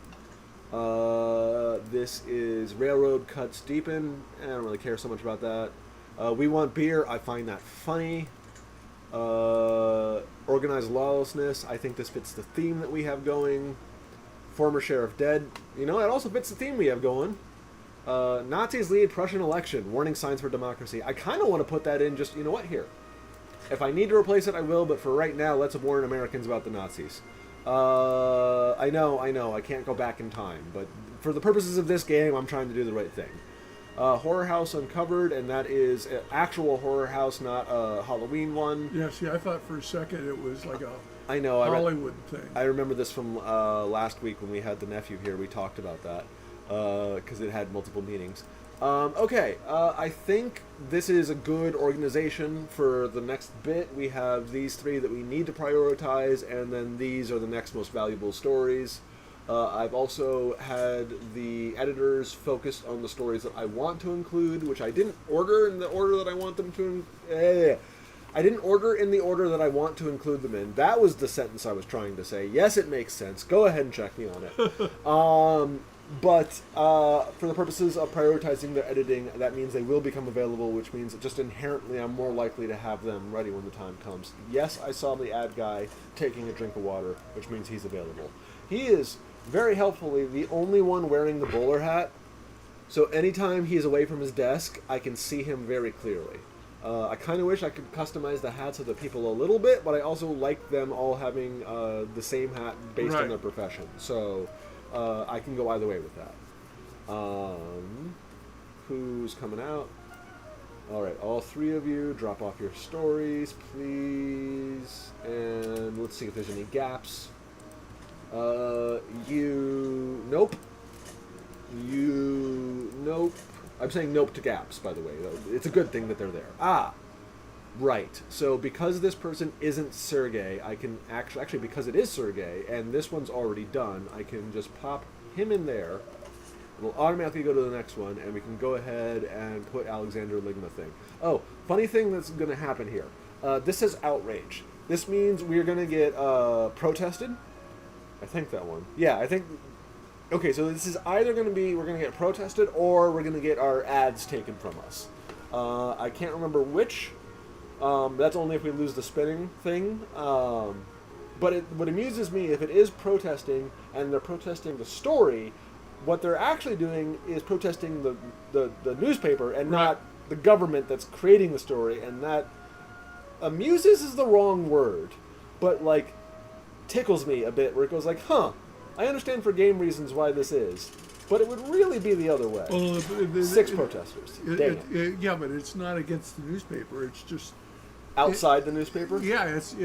Speaker 1: This is Railroad Cuts Deepen. I don't really care so much about that. We Want Beer. I find that funny. Organized Lawlessness. I think this fits the theme that we have going. Former Sheriff Dead. You know, it also fits the theme we have going. Nazis lead Prussian election. Warning signs for democracy. I kind of want to put that in just, you know what, here. If I need to replace it, I will, but for right now, let's warn Americans about the Nazis. I know, I can't go back in time, but for the purposes of this game, I'm trying to do the right thing. Horror House Uncovered, and that is an actual horror house, not a Halloween one.
Speaker 2: Yeah, see, I thought for a second it was like a
Speaker 1: Hollywood
Speaker 2: thing.
Speaker 1: I remember this from last week when we had the nephew here. We talked about that, because it had multiple meanings. I think this is a good organization for the next bit. We have these 3 that we need to prioritize, and then these are the next most valuable stories. I've also had the editors focused on the stories that I want to include, which I didn't order in the order that I want them to. I didn't order in the order that I want to include them in. That was the sentence I was trying to say. Yes, it makes sense. Go ahead and check me on it. But for the purposes of prioritizing their editing, that means they will become available, which means that just inherently I'm more likely to have them ready when the time comes. Yes, I saw the ad guy taking a drink of water, which means he's available. He is, very helpfully, the only one wearing the bowler hat, so anytime he's away from his desk, I can see him very clearly. I kind of wish I could customize the hats of the people a little bit, but I also like them all having the same hat based on their profession. So I can go either way with that. Who's coming out? All right, all 3 of you, drop off your stories, please. And let's see if there's any gaps. Nope. Nope. I'm saying nope to gaps, by the way. It's a good thing that they're there. Right. So because this person isn't Sergey, I can actually because it is Sergey, and this one's already done, I can just pop him in there. It'll automatically go to the next one, and we can go ahead and put Alexander Ligma thing. Oh, funny thing that's going to happen here. This says outrage. This means we're going to get protested. I think that one. Yeah, I think... Okay, so this is either going to be we're going to get protested or we're going to get our ads taken from us. I can't remember which. That's only if we lose the spinning thing. But what amuses me, if it is protesting and they're protesting the story, what they're actually doing is protesting the newspaper and not the government that's creating the story. And that amuses is the wrong word, but like tickles me a bit where it goes like, huh, I understand for game reasons why this is, but it would really be the other way. Well, 6 protesters.
Speaker 2: Yeah, but it's not against the newspaper. It's just
Speaker 1: outside the newspaper.
Speaker 2: Yeah, it's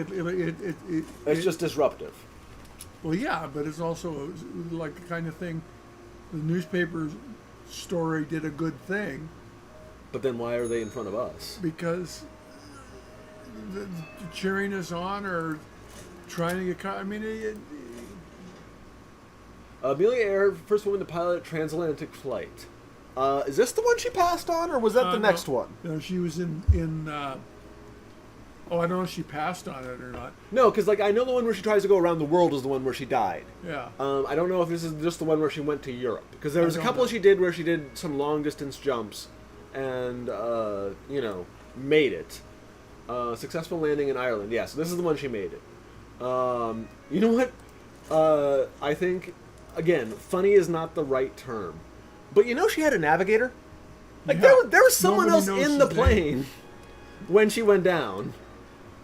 Speaker 1: just disruptive.
Speaker 2: Well, yeah, but it's also like the kind of thing. The newspaper story did a good thing. But then why are they in front of us? Because cheering us on or trying to get. I mean. Amelia Earhart, first woman to pilot transatlantic flight. Is this the one she passed on, or was that the next one? No, she was in I don't know if she passed on it or not. No, because like I know the one where she tries to go around the world is the one where she died. Yeah. I don't know if this is just the one where she went to Europe, because there was a couple she did where she did some long distance jumps, and made it. Successful landing in Ireland. Yeah, so this is the one she made it. You know what? I think. Again, funny is not the right term. But she had a navigator? Like, yeah. there was someone else in the plane.
Speaker 1: when she went down.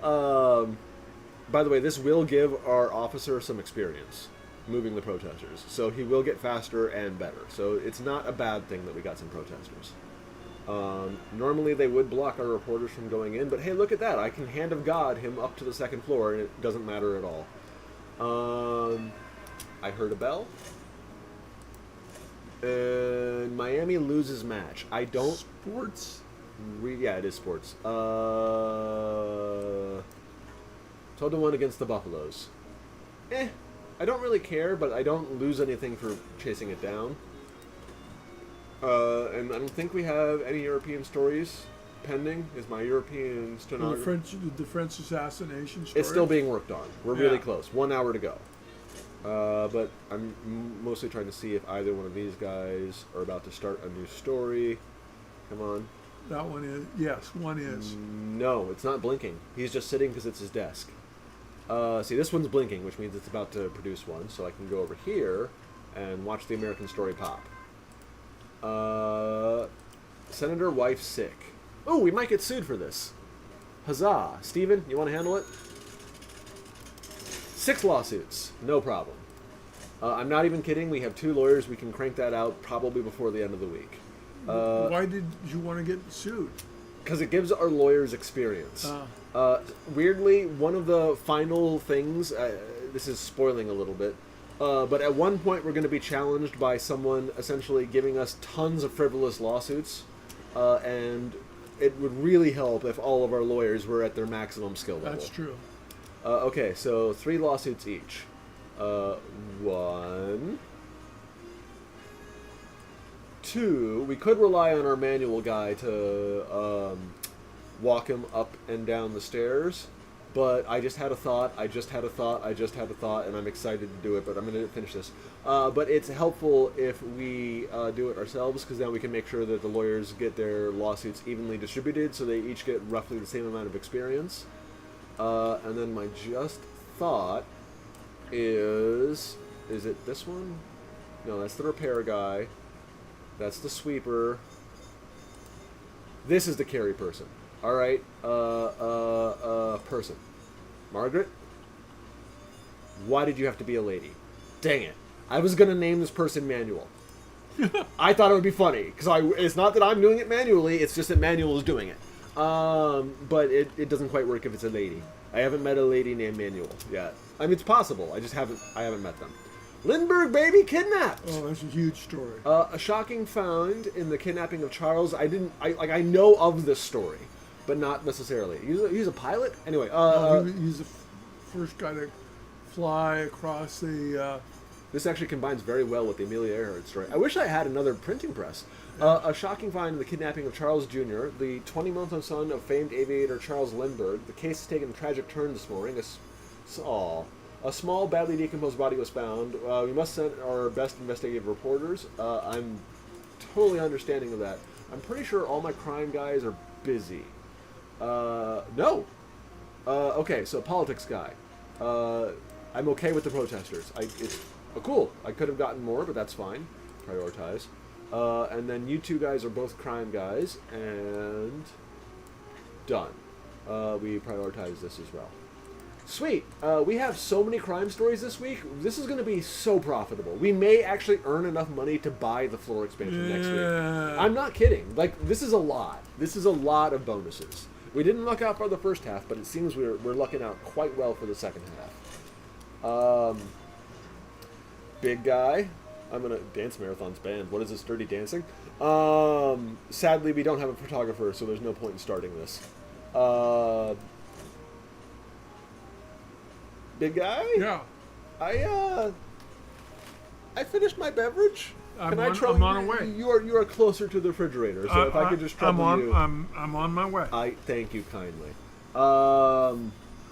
Speaker 1: By the way, this will give our officer some experience moving the protesters, so he will get faster and better. So it's not a bad thing that we got some protesters. Normally they would block our reporters from going in, but hey, look at that! I can hand of God him up to the second floor, and it doesn't matter at all. I heard a bell. And Miami loses match. I don't...
Speaker 2: Sports?
Speaker 1: Yeah, it is sports. 12-1 against the Buffaloes. I don't really care, but I don't lose anything for chasing it down. And I don't think we have any European stories pending. Is my European stenographer...
Speaker 2: The French assassination story?
Speaker 1: It's still being worked on. We're really close. 1 hour to go. But I'm mostly trying to see if either one of these guys are about to start a new story. Come on.
Speaker 2: That one is. Yes, one is.
Speaker 1: No, it's not blinking. He's just sitting because it's his desk. See, this one's blinking, which means it's about to produce one. So I can go over here and watch the American story pop. Senator wife sick. Oh, we might get sued for this. Huzzah. Steven, you want to handle it? 6 lawsuits. No problem. I'm not even kidding. We have 2 lawyers. We can crank that out probably before the end of the week.
Speaker 2: Why did you want to get sued?
Speaker 1: Because it gives our lawyers experience. Weirdly, one of the final things, this is spoiling a little bit, but at one point we're going to be challenged by someone essentially giving us tons of frivolous lawsuits, and it would really help if all of our lawyers were at their maximum skill level.
Speaker 2: That's true.
Speaker 1: Okay, so 3 lawsuits each. 1, 2. We could rely on our manual guy to walk him up and down the stairs, but I just had a thought, and I'm excited to do it, but I'm going to finish this. But it's helpful if we do it ourselves, because then we can make sure that the lawyers get their lawsuits evenly distributed, so they each get roughly the same amount of experience. And then my just thought is it this one? No, that's the repair guy. That's the sweeper. This is the carry person. All right, person. Margaret, why did you have to be a lady? Dang it. I was going to name this person Manuel. I thought it would be funny, because it's not that I'm doing it manually, it's just that Manuel is doing it. But it doesn't quite work if it's a lady. I haven't met a lady named Manuel yet. I mean, it's possible. I haven't met them. Lindbergh baby kidnapped.
Speaker 2: Oh, that's a huge story.
Speaker 1: A shocking find in the kidnapping of Charles. I know of this story, but not necessarily. He's a pilot? Anyway.
Speaker 2: He's the first guy to fly across the...
Speaker 1: This actually combines very well with the Amelia Earhart story. I wish I had another printing press. A shocking find in the kidnapping of Charles Jr., the 20-month-old son of famed aviator Charles Lindbergh. The case has taken a tragic turn this morning. A small, badly decomposed body was found. We must send our best investigative reporters. I'm totally understanding of that. I'm pretty sure all my crime guys are busy. No. Okay, so politics guy. I'm okay with the protesters. Cool. I could have gotten more, but that's fine. Prioritize. And then you 2 guys are both crime guys, and done. We prioritize this as well. Sweet. We have so many crime stories this week. This is going to be so profitable. We may actually earn enough money to buy the floor expansion next week. I'm not kidding. Like, this is a lot. This is a lot of bonuses. We didn't luck out for the first half, but it seems we're lucking out quite well for the second half. Big guy. I'm going to... Dance Marathon's banned. What is this, Dirty Dancing? Sadly, we don't have a photographer, so there's no point in starting this. Big guy?
Speaker 2: Yeah.
Speaker 1: I finished my beverage.
Speaker 2: I'm on my way.
Speaker 1: You are closer to the refrigerator, so if I could just trouble you.
Speaker 2: I'm on my way.
Speaker 1: I thank you kindly.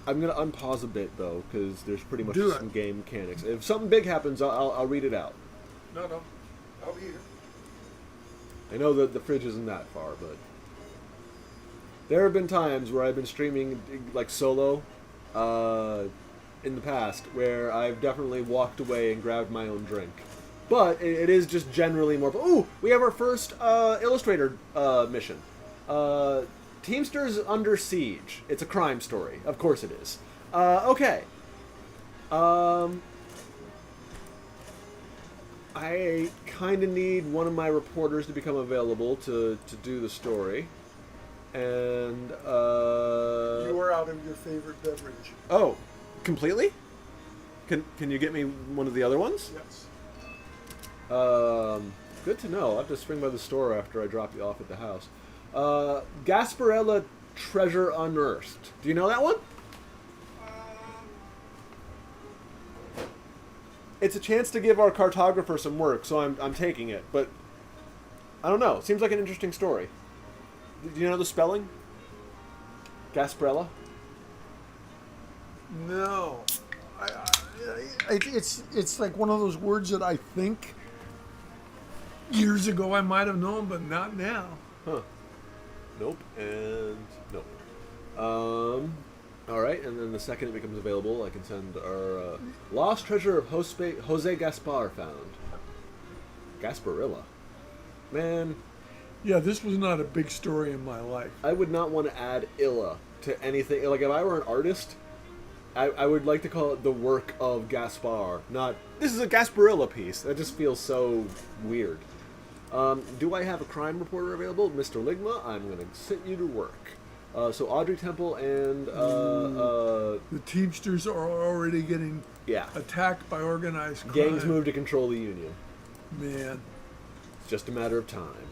Speaker 1: I'm gonna unpause a bit though, because there's pretty much some game mechanics. If something big happens, I'll read it out.
Speaker 2: No, I'll be here.
Speaker 1: I know that the fridge isn't that far, but there have been times where I've been streaming like solo. In the past, where I've definitely walked away and grabbed my own drink. But it is just generally more... Ooh, we have our first Illustrator mission. Teamsters Under Siege. It's a crime story. Of course it is. Okay. I kind of need one of my reporters to become available to do the story. And,
Speaker 2: You are out of your favorite beverage.
Speaker 1: Oh, completely? Can you get me one of the other ones?
Speaker 2: Yes.
Speaker 1: Good to know. I'll have to swing by the store after I drop you off at the house. Gasparilla Treasure Unearthed. Do you know that one? It's a chance to give our cartographer some work, so I'm taking it. But I don't know. It seems like an interesting story. Do you know the spelling? Gasparilla?
Speaker 2: No. It's like one of those words that I think years ago I might have known, but not now.
Speaker 1: Huh. Nope, and nope. All right, and then the second it becomes available, I can send our Lost Treasure of Jose Gaspar found. Gasparilla. Man,
Speaker 2: Yeah, this was not a big story in my life.
Speaker 1: I would not want to add illa to anything. Like, if I were an artist, I would like to call it the work of Gaspar, not, this is a Gasparilla piece. That just feels so weird. Do I have a crime reporter available? Mr. Ligma, I'm going to sit you to work. So Audrey Temple and...
Speaker 2: The Teamsters are already getting
Speaker 1: yeah.
Speaker 2: attacked by organized crime.
Speaker 1: Gangs move to control the Union.
Speaker 2: Man.
Speaker 1: It's just a matter of time.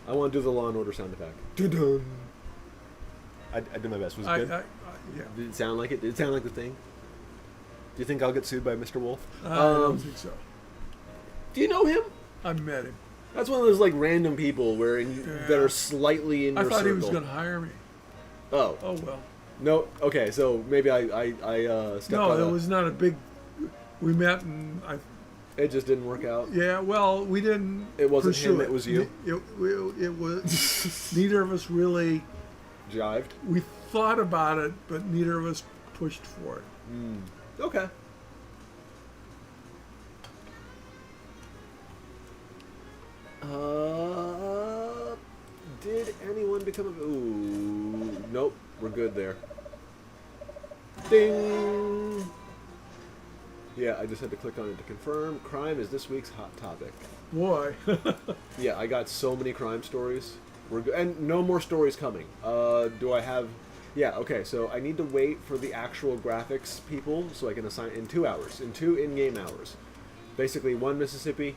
Speaker 1: I want to do the Law and Order sound effect. Dun-dun. I did my best. Was it good?
Speaker 2: Yeah.
Speaker 1: Did it sound like it? Did it sound like the thing? Do you think I'll get sued by Mr. Wolf?
Speaker 2: I don't think so.
Speaker 1: Do you know him?
Speaker 2: I met him.
Speaker 1: That's one of those like random people that are slightly in your circle.
Speaker 2: I thought he was going to hire me.
Speaker 1: Oh.
Speaker 2: Oh well.
Speaker 1: No. Okay. So maybe I stepped on
Speaker 2: No, it was not a big. We met and
Speaker 1: It just didn't work out.
Speaker 2: Yeah. Well, we didn't.
Speaker 1: It wasn't
Speaker 2: pursue
Speaker 1: him. It was you.
Speaker 2: It was. Neither of us really.
Speaker 1: Jived.
Speaker 2: We thought about it, but neither of us pushed for it.
Speaker 1: Okay. Did anyone become a... Ooh, nope, we're good there. Ding! Yeah, I just had to click on it to confirm. Crime is this week's hot topic.
Speaker 2: Boy.
Speaker 1: Yeah, I got so many crime stories. We're good, and no more stories coming. Do I have... Yeah, okay, so I need to wait for the actual graphics people so I can assign in 2 hours, in 2 in-game hours. Basically, 1 Mississippi,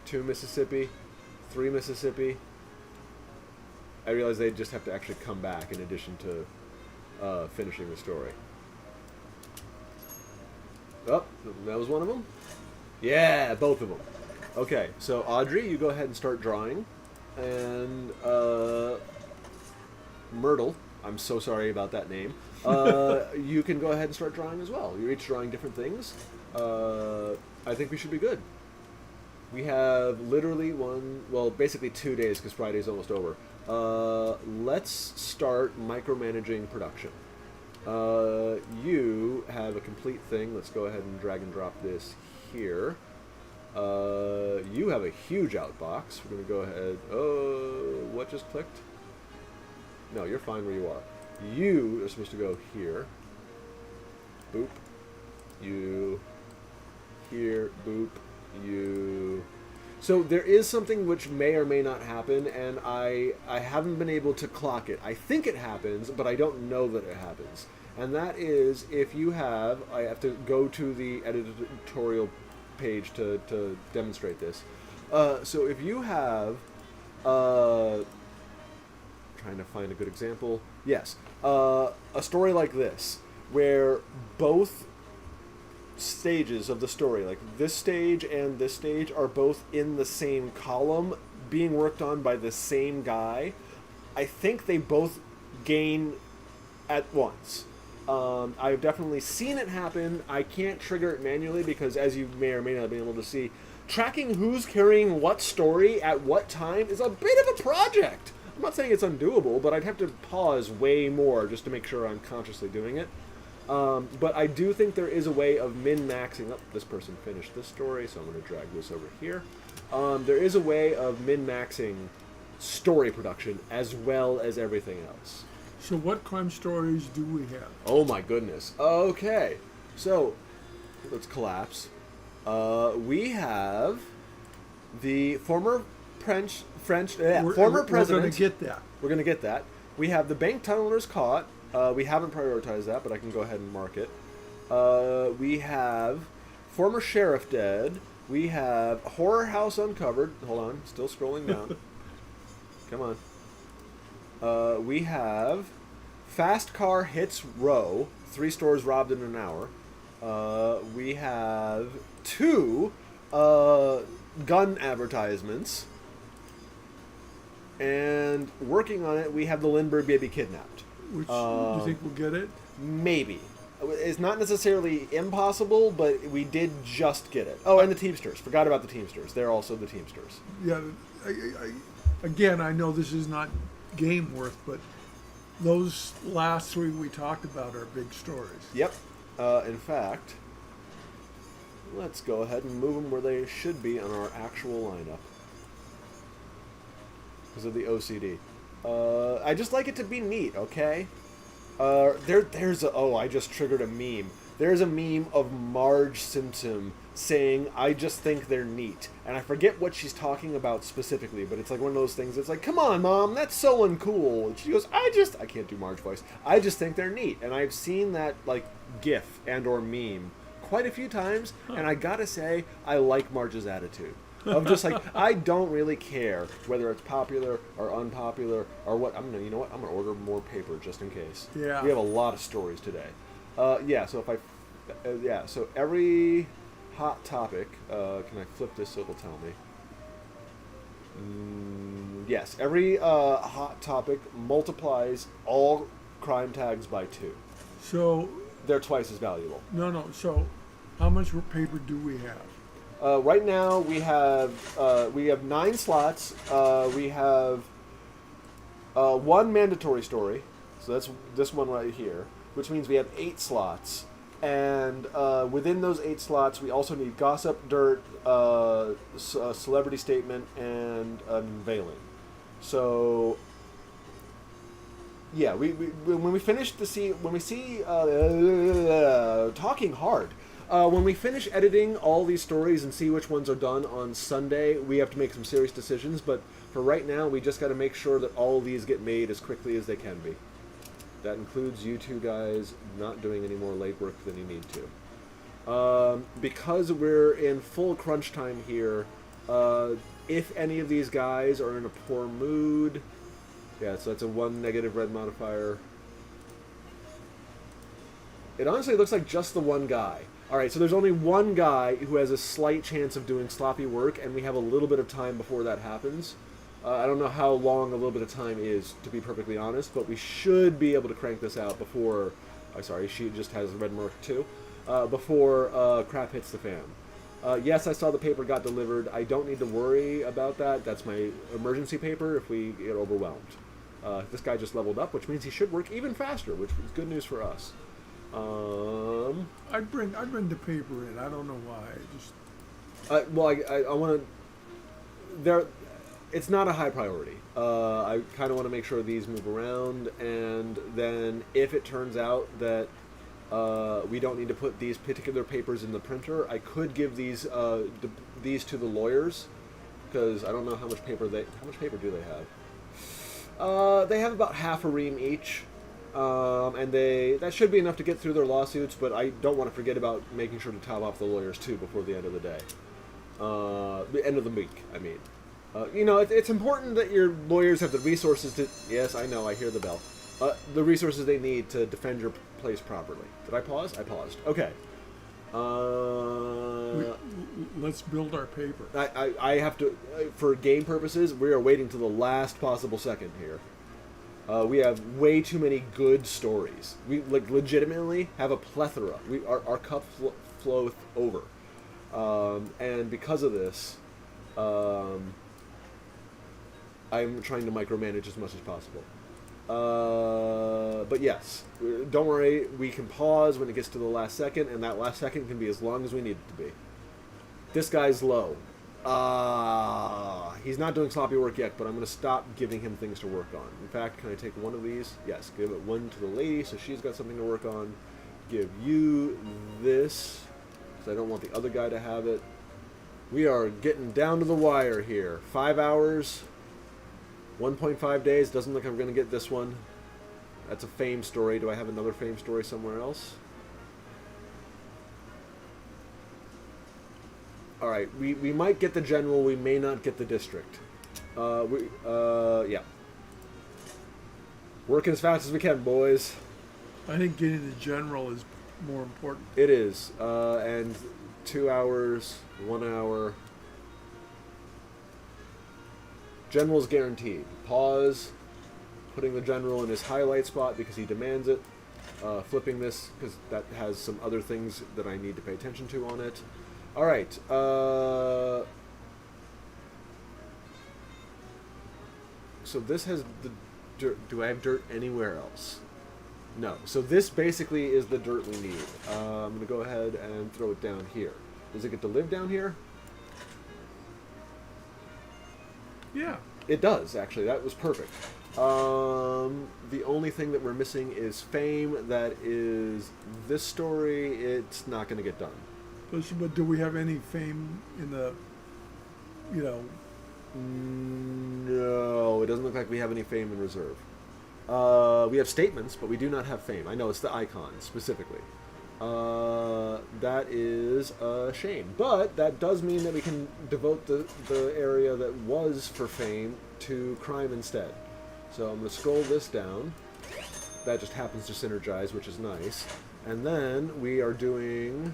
Speaker 1: 2 Mississippi, 3 Mississippi. I realize they just have to actually come back in addition to finishing the story. Oh, that was one of them? Yeah, both of them. Okay, so Audrey, you go ahead and start drawing. And Myrtle, I'm so sorry about that name. You can go ahead and start drawing as well. You're each drawing different things. I think we should be good. We have literally basically 2 days because Friday's almost over. Let's start micromanaging production. You have a complete thing. Let's go ahead and drag and drop this here. You have a huge outbox. We're going to go ahead. Oh, what just clicked? No, you're fine where you are. You are supposed to go here. Boop. You. Here. Boop. You. So there is something which may or may not happen, and I haven't been able to clock it. I think it happens, but I don't know that it happens. And that is if you have... I have to go to the editorial page to demonstrate this. So if you have... trying to find a good example. Yes. A story like this, where both stages of the story, like this stage and this stage, are both in the same column, being worked on by the same guy, I think they both gain at once. I've definitely seen it happen. I can't trigger it manually because, as you may or may not have been able to see, tracking who's carrying what story at what time is a bit of a project. I'm not saying it's undoable, but I'd have to pause way more just to make sure I'm consciously doing it. But I do think there is a way of min-maxing. Oh, this person finished this story, so I'm going to drag this over here. There is a way of min-maxing story production as well as everything else.
Speaker 2: So what crime stories do we have?
Speaker 1: Oh my goodness. Okay, so let's collapse. We have the former French former president.
Speaker 2: We're going to get that.
Speaker 1: We're going to get that. We have the bank tunnelers caught. We haven't prioritized that, but I can go ahead and mark it. We have former sheriff dead. We have horror house uncovered. Hold on, still scrolling down. Come on. We have fast car hits row. 3 stores robbed in an hour. We have 2 gun advertisements. And working on it, we have the Lindbergh baby kidnapped.
Speaker 2: Which, do you think we'll get it?
Speaker 1: Maybe. It's not necessarily impossible, but we did just get it. Oh, and the Teamsters. Forgot about the Teamsters. They're also the Teamsters.
Speaker 2: Yeah. Again, I know this is not game worth, but those last 3 we talked about are big stories.
Speaker 1: Yep. In fact, let's go ahead and move them where they should be on our actual lineup. Because of the OCD. I just like it to be neat, okay? I just triggered a meme. There's a meme of Marge Simpson saying, I just think they're neat. And I forget what she's talking about specifically, but it's like one of those things that's like, come on, Mom, that's so uncool. And she goes, I can't do Marge voice. I just think they're neat. And I've seen that, like, GIF and or meme quite a few times, and I gotta say, I like Marge's attitude. Of just like, I don't really care whether it's popular or unpopular or what. I'm gonna order more paper just in case.
Speaker 2: Yeah.
Speaker 1: We have a lot of stories today. So every hot topic, can I flip this so it'll tell me? Yes, every hot topic multiplies all crime tags by 2.
Speaker 2: So
Speaker 1: they're twice as valuable.
Speaker 2: No. So how much paper do we have?
Speaker 1: Right now we have 9 slots. We have 1 mandatory story, so that's this one right here, which means we have 8 slots. And within those 8 slots, we also need gossip, dirt, a celebrity statement, and unveiling. So yeah, when we finish talking hard. When we finish editing all these stories and see which ones are done on Sunday, we have to make some serious decisions. But for right now, we just got to make sure that all of these get made as quickly as they can be. That includes you 2 guys not doing any more legwork than you need to. Because we're in full crunch time here, if any of these guys are in a poor mood, yeah, so that's a 1 negative red modifier. It honestly looks like just the 1 guy. Alright, so there's only 1 guy who has a slight chance of doing sloppy work, and we have a little bit of time before that happens. I don't know how long a little bit of time is, to be perfectly honest, but we should be able to crank this out before... she just has a red mark too. Before crap hits the fan. Yes, I saw the paper got delivered. I don't need to worry about that. That's my emergency paper if we get overwhelmed. This guy just leveled up, which means he should work even faster, which is good news for us.
Speaker 2: I'd bring the paper in. I don't know why.
Speaker 1: I want to. It's not a high priority. I kind of want to make sure these move around, and then if it turns out that we don't need to put these particular papers in the printer, I could give these to the lawyers, because I don't know how much paper do they have. They have about half a ream each. And that should be enough to get through their lawsuits, but I don't want to forget about making sure to top off the lawyers too before the end of the day. The end of the week, I mean. It's important that your lawyers have the resources to... Yes, I know, I hear the bell. The resources they need to defend your place properly. Did I pause? I paused. Okay.
Speaker 2: Let's build our paper.
Speaker 1: I have to... for game purposes, we are waiting to the last possible second here. We have way too many good stories. We legitimately have a plethora. Our cup floweth over, and because of this, I'm trying to micromanage as much as possible. But yes, don't worry. We can pause when it gets to the last second, and that last second can be as long as we need it to be. This guy's low. He's not doing sloppy work yet, but I'm going to stop giving him things to work on. In fact, can I take one of these? Yes, give it one to the lady so she's got something to work on. Give you this, because I don't want the other guy to have it. We are getting down to the wire here. 5 hours, 1.5 days. Doesn't look like I'm going to get this one. That's a fame story. Do I have another fame story somewhere else? Alright, we might get the general, we may not get the district. Yeah. Working as fast as we can, boys.
Speaker 2: I think getting the general is more important.
Speaker 1: It is. And 2 hours, 1 hour. General's guaranteed. Pause. Putting the general in his highlight spot because he demands it. Flipping this because that has some other things that I need to pay attention to on it. All right. So this has the dirt. Do I have dirt anywhere else? No. So this basically is the dirt we need. I'm going to go ahead and throw it down here. Does it get to live down here?
Speaker 2: Yeah.
Speaker 1: It does, actually. That was perfect. The only thing that we're missing is fame. That is this story. It's not going to get done.
Speaker 2: But do we have any fame in the,
Speaker 1: No, it doesn't look like we have any fame in reserve. We have statements, but we do not have fame. I know it's the icon, specifically. That is a shame. But that does mean that we can devote the area that was for fame to crime instead. So I'm going to scroll this down. That just happens to synergize, which is nice. And then we are doing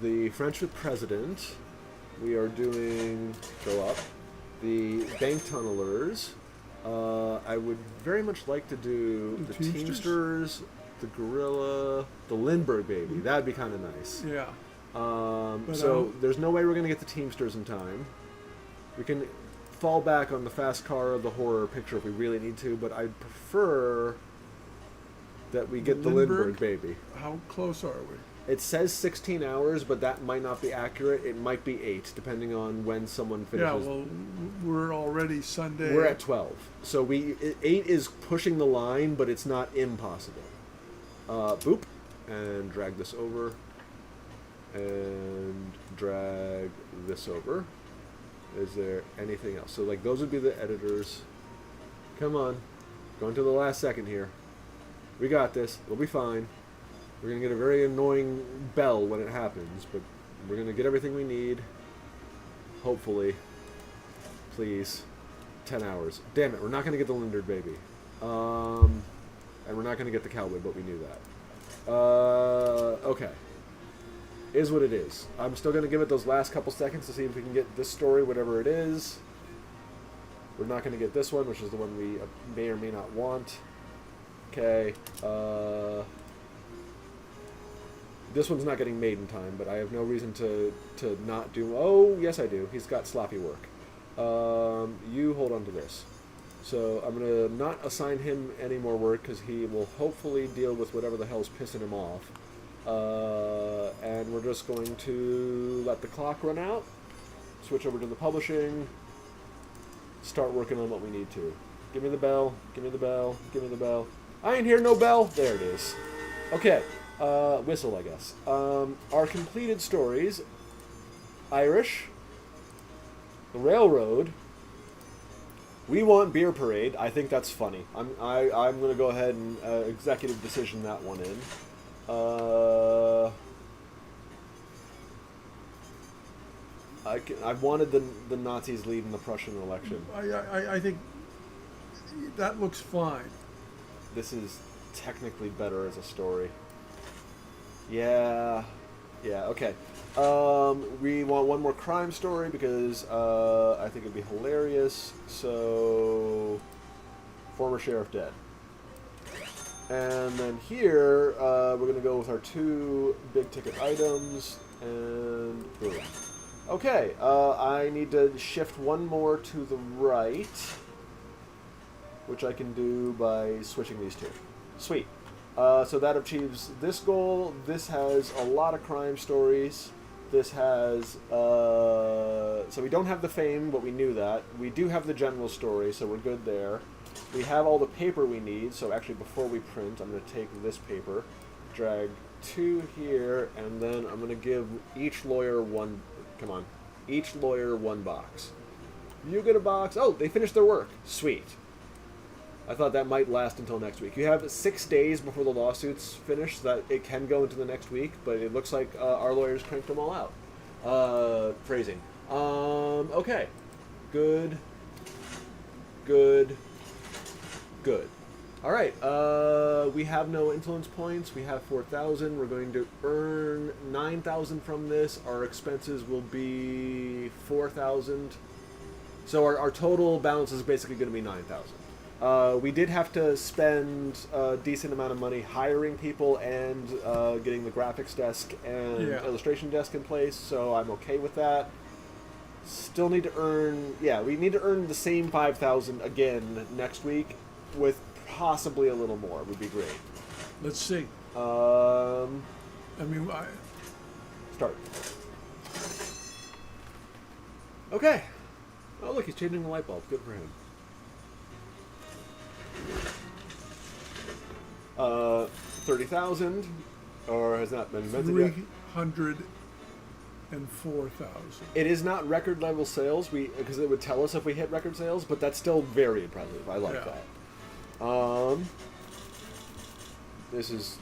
Speaker 1: the French with President. We are doing, go up, the bank tunnelers. I would very much like to do the Teamsters, the Gorilla, the Lindbergh baby. That'd be kind of nice.
Speaker 2: Yeah.
Speaker 1: So there's no way we're going to get the Teamsters in time. We can fall back on the fast car of the horror picture if we really need to, but I'd prefer that we get the Lindbergh baby.
Speaker 2: How close are we?
Speaker 1: It says 16 hours, but that might not be accurate. It might be 8, depending on when someone finishes.
Speaker 2: Yeah, well, we're already Sunday.
Speaker 1: We're at 12. So 8 is pushing the line, but it's not impossible. Boop. And drag this over. And drag this over. Is there anything else? So, like, those would be the editors. Come on. Going to the last second here. We got this. We'll be fine. We're going to get a very annoying bell when it happens, but we're going to get everything we need. Hopefully. Please. 10 hours. Damn it, we're not going to get the Lindbergh baby. And we're not going to get the cowboy, but we knew that. Okay. Is what it is. I'm still going to give it those last couple seconds to see if we can get this story, whatever it is. We're not going to get this one, which is the one we may or may not want. Okay. This one's not getting made in time, but I have no reason to not do... Oh, yes I do. He's got sloppy work. You hold on to this. So I'm going to not assign him any more work because he will hopefully deal with whatever the hell's pissing him off. And we're just going to let the clock run out, switch over to the publishing, start working on what we need to. Give me the bell, give me the bell, give me the bell. I ain't hear no bell. There it is. Okay. Whistle, I guess. Our completed stories: Irish, the Railroad. We want Beer Parade. I think that's funny. I'm going to go ahead and executive decision that one in. I wanted the Nazis leading the Prussian election.
Speaker 2: I think that looks fine.
Speaker 1: This is technically better as a story. Yeah, okay. We want one more crime story because I think it'd be hilarious. So, former sheriff dead. And then here, we're going to go with our 2 big ticket items, and boom. Okay, I need to shift one more to the right, which I can do by switching these 2. Sweet. So that achieves this goal. This has a lot of crime stories. This has, so we don't have the fame, but we knew that. We do have the general story, so we're good there. We have all the paper we need, so actually before we print, I'm going to take this paper, drag 2 here, and then I'm going to give each lawyer one, come on, each lawyer 1 box. You get a box. Oh, they finished their work. Sweet. I thought that might last until next week. You have 6 days before the lawsuit's finished, so that it can go into the next week, but it looks like our lawyers cranked them all out. Phrasing. Okay. Good. Good. Good. Alright, we have no influence points. We have 4,000. We're going to earn 9,000 from this. Our expenses will be 4,000. So our total balance is basically going to be 9,000. We did have to spend a decent amount of money hiring people and getting the graphics desk and illustration desk in place, so I'm okay with that. Still need to earn, we need to earn the same 5,000 again next week with possibly a little more would be great.
Speaker 2: Let's see.
Speaker 1: Start. Okay. Oh, look, he's changing the light bulb. Good for him. 30,000, or has not been invented yet?
Speaker 2: 304,000.
Speaker 1: It is not record level sales, because it would tell us if we hit record sales, but that's still very impressive. I like that. This is,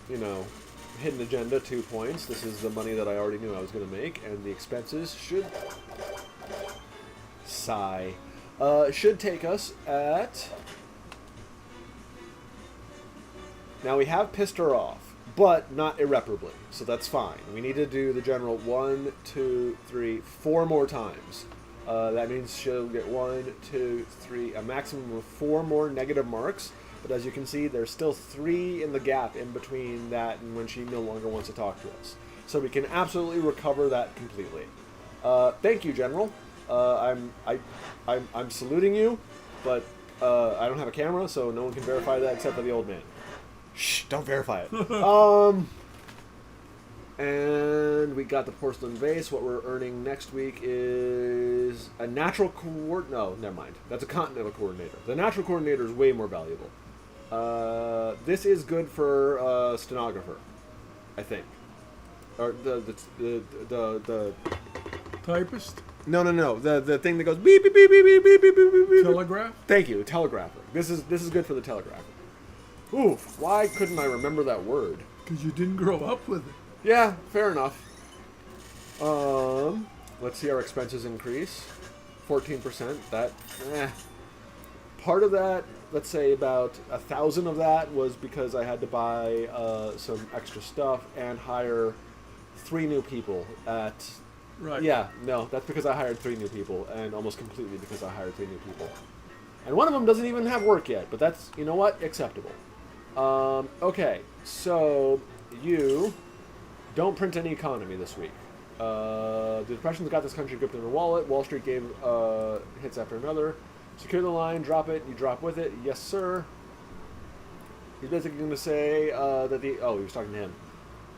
Speaker 1: hidden agenda, 2 points. This is the money that I already knew I was going to make, and the expenses should should take us at. Now we have pissed her off, but not irreparably, so that's fine. We need to do the general 1, 2, 3, 4 more times. That means she'll get 1, 2, 3, a maximum of 4 more negative marks. But as you can see, there's still 3 in the gap in between that and when she no longer wants to talk to us. So we can absolutely recover that completely. Thank you, General. I'm saluting you, but I don't have a camera, so no one can verify that except for the old man. Shh! Don't verify it. And we got the porcelain vase. What we're earning next week is a natural No, never mind. That's a continental coordinator. The natural coordinator is way more valuable. This is good for stenographer, I think. Or the
Speaker 2: Typist?
Speaker 1: No. The thing that goes beep beep beep beep beep beep beep beep beep.
Speaker 2: Telegraph?
Speaker 1: Thank you, telegrapher. This is good for the telegrapher. Ooh, why couldn't I remember that word?
Speaker 2: Because you didn't grow up with it.
Speaker 1: Yeah, fair enough. Let's see our expenses increase. 14%. That, Part of that, let's say about 1,000 of that was because I had to buy some extra stuff and hire 3 new people at.
Speaker 2: Right.
Speaker 1: Yeah, no, that's because I hired 3 new people, and almost completely because I hired 3 new people. And one of them doesn't even have work yet, but that's, you know what, acceptable. Okay, so you don't print any economy this week. The Depression's got this country gripped in their wallet. Wall Street gave hits after another. Secure the line, drop it, you drop with it. Yes, sir. He's basically going to say that he was talking to him.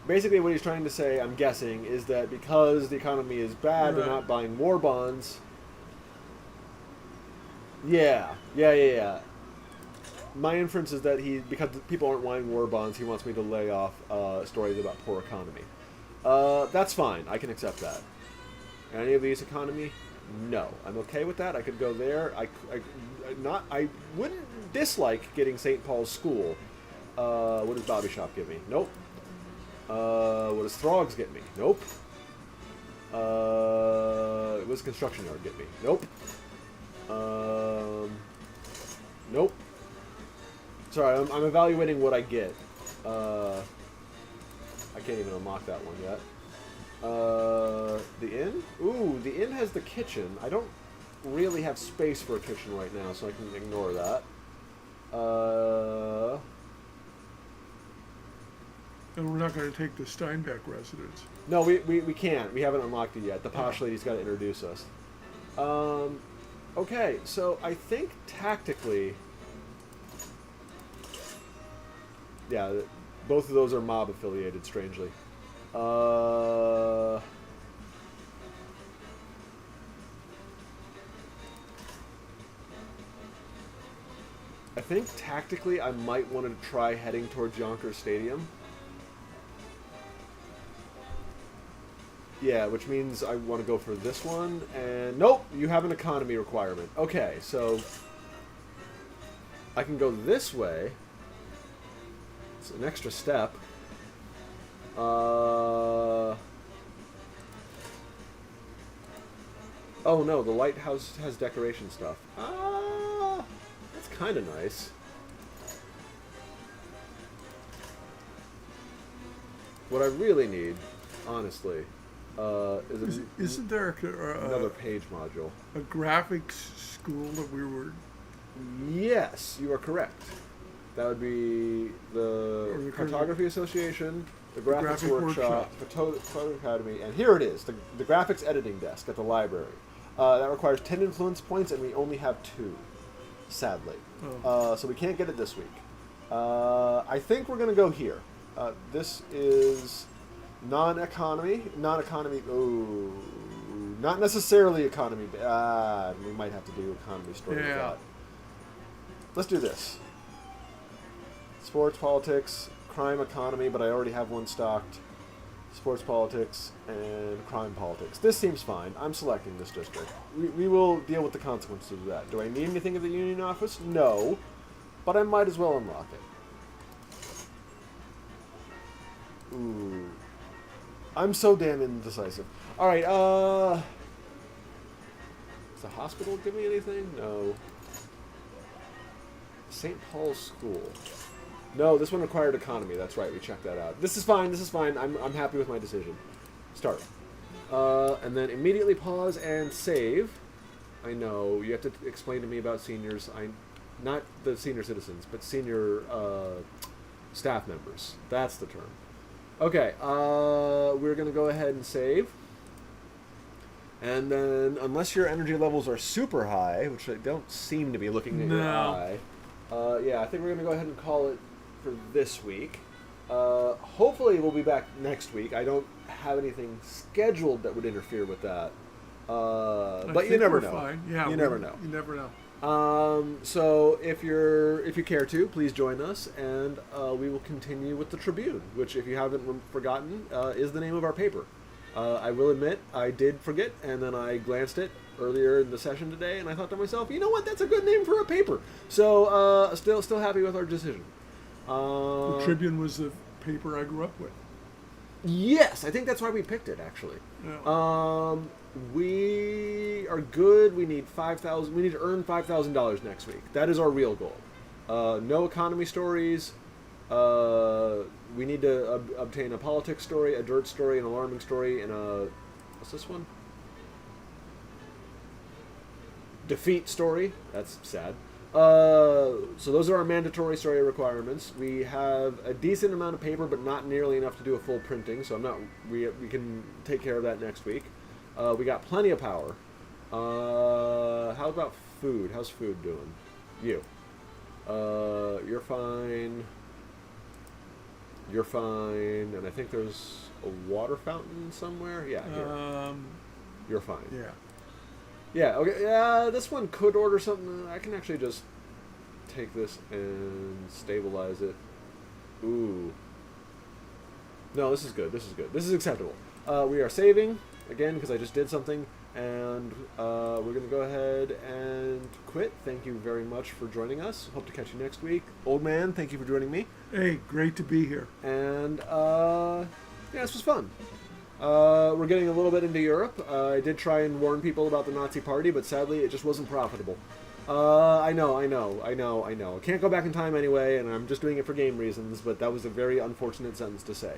Speaker 1: Basically what he's trying to say, I'm guessing, is that because the economy is bad, they're not buying war bonds. Yeah. My inference is that because people aren't buying war bonds, he wants me to lay off stories about poor economy. That's fine. I can accept that. Any of these economy? No. I'm okay with that. I could go there. I wouldn't dislike getting St. Paul's School. What does Bobby Shop give me? Nope. What does Throgs get me? Nope. What does Construction Yard get me? Nope. Nope. Sorry, I'm evaluating what I get. I can't even unlock that one yet. The inn? Ooh, the inn has the kitchen. I don't really have space for a kitchen right now, so I can ignore that.
Speaker 2: And we're not going to take the Steinbeck residence.
Speaker 1: No, we can't. We haven't unlocked it yet. The posh lady's got to introduce us. Okay, so I think tactically... Yeah, both of those are mob affiliated, strangely. I think tactically I might want to try heading towards Yonkers Stadium. Yeah, which means I want to go for this one. And nope, you have an economy requirement. Okay, so I can go this way. It's an extra step. Oh no, the lighthouse has decoration stuff. That's kind of nice. What I really need, honestly,
Speaker 2: Isn't there
Speaker 1: another page module.
Speaker 2: a graphics school that we were...
Speaker 1: Yes, you are correct. That would be the Cartography Association, the Graphics
Speaker 2: Graphic
Speaker 1: Workshop, Photo Academy, and here it is, the Graphics Editing Desk at the library. That requires 10 influence points, and we only have 2, sadly.
Speaker 2: Oh.
Speaker 1: So we can't get it this week. I think we're going to go here. This is non-economy, ooh, not necessarily economy. We might have to do economy story with that. Let's do this. Sports, politics, crime, economy, but I already have one stocked. Sports, politics, and crime, politics. This seems fine. I'm selecting this district. We will deal with the consequences of that. Do I need anything at the union office? No, but I might as well unlock it. Ooh. I'm so damn indecisive. Alright, does the hospital give me anything? No. St. Paul's School. No, this one required economy. That's right, we checked that out. This is fine, this is fine. I'm happy with my decision. Start. And then immediately pause and save. I know, you have to explain to me about seniors. Not the senior citizens, but senior staff members. That's the term. Okay, we're going to go ahead and save. And then, unless your energy levels are super high, which I don't seem to be looking at your eye, yeah, I think we're going to go ahead and call it for this week. Hopefully we'll be back next week. I don't have anything scheduled that would interfere with that. But you never know.
Speaker 2: Fine. Yeah,
Speaker 1: you never know.
Speaker 2: You never know.
Speaker 1: So if you care to, please join us, and we will continue with the Tribune, which, if you haven't forgotten, is the name of our paper. I will admit, I did forget, and then I glanced it earlier in the session today, and I thought to myself, you know what, that's a good name for a paper. So, still happy with our decision.
Speaker 2: The Tribune was the paper I grew up with.
Speaker 1: Yes, I think that's why we picked it, actually.
Speaker 2: Yeah.
Speaker 1: We are good. We need $5,000. We need to earn $5,000 next week. That is our real goal. No economy stories. We need to obtain a politics story, a dirt story, an alarming story, and a... What's this one? Defeat story. That's sad. So those are our mandatory story requirements. We have a decent amount of paper, but not nearly enough to do a full printing, so I'm not... We can take care of that next week. We got plenty of power. How about food? How's food doing? You. You're fine. You're fine. And I think there's a water fountain somewhere. Yeah, here. You're fine.
Speaker 2: Yeah.
Speaker 1: Yeah, okay. Yeah, this one could order something. I can actually just take this and stabilize it. Ooh. No, this is good. This is good. This is acceptable. We are saving, again, because I just did something. And we're going to go ahead and quit. Thank you very much for joining us. Hope to catch you next week. Old man, thank you for joining me.
Speaker 2: Hey, great to be here.
Speaker 1: And, yeah, this was fun. We're getting a little bit into Europe. I did try and warn people about the Nazi Party, but sadly it just wasn't profitable. I know. I can't go back in time anyway, and I'm just doing it for game reasons, but that was a very unfortunate sentence to say.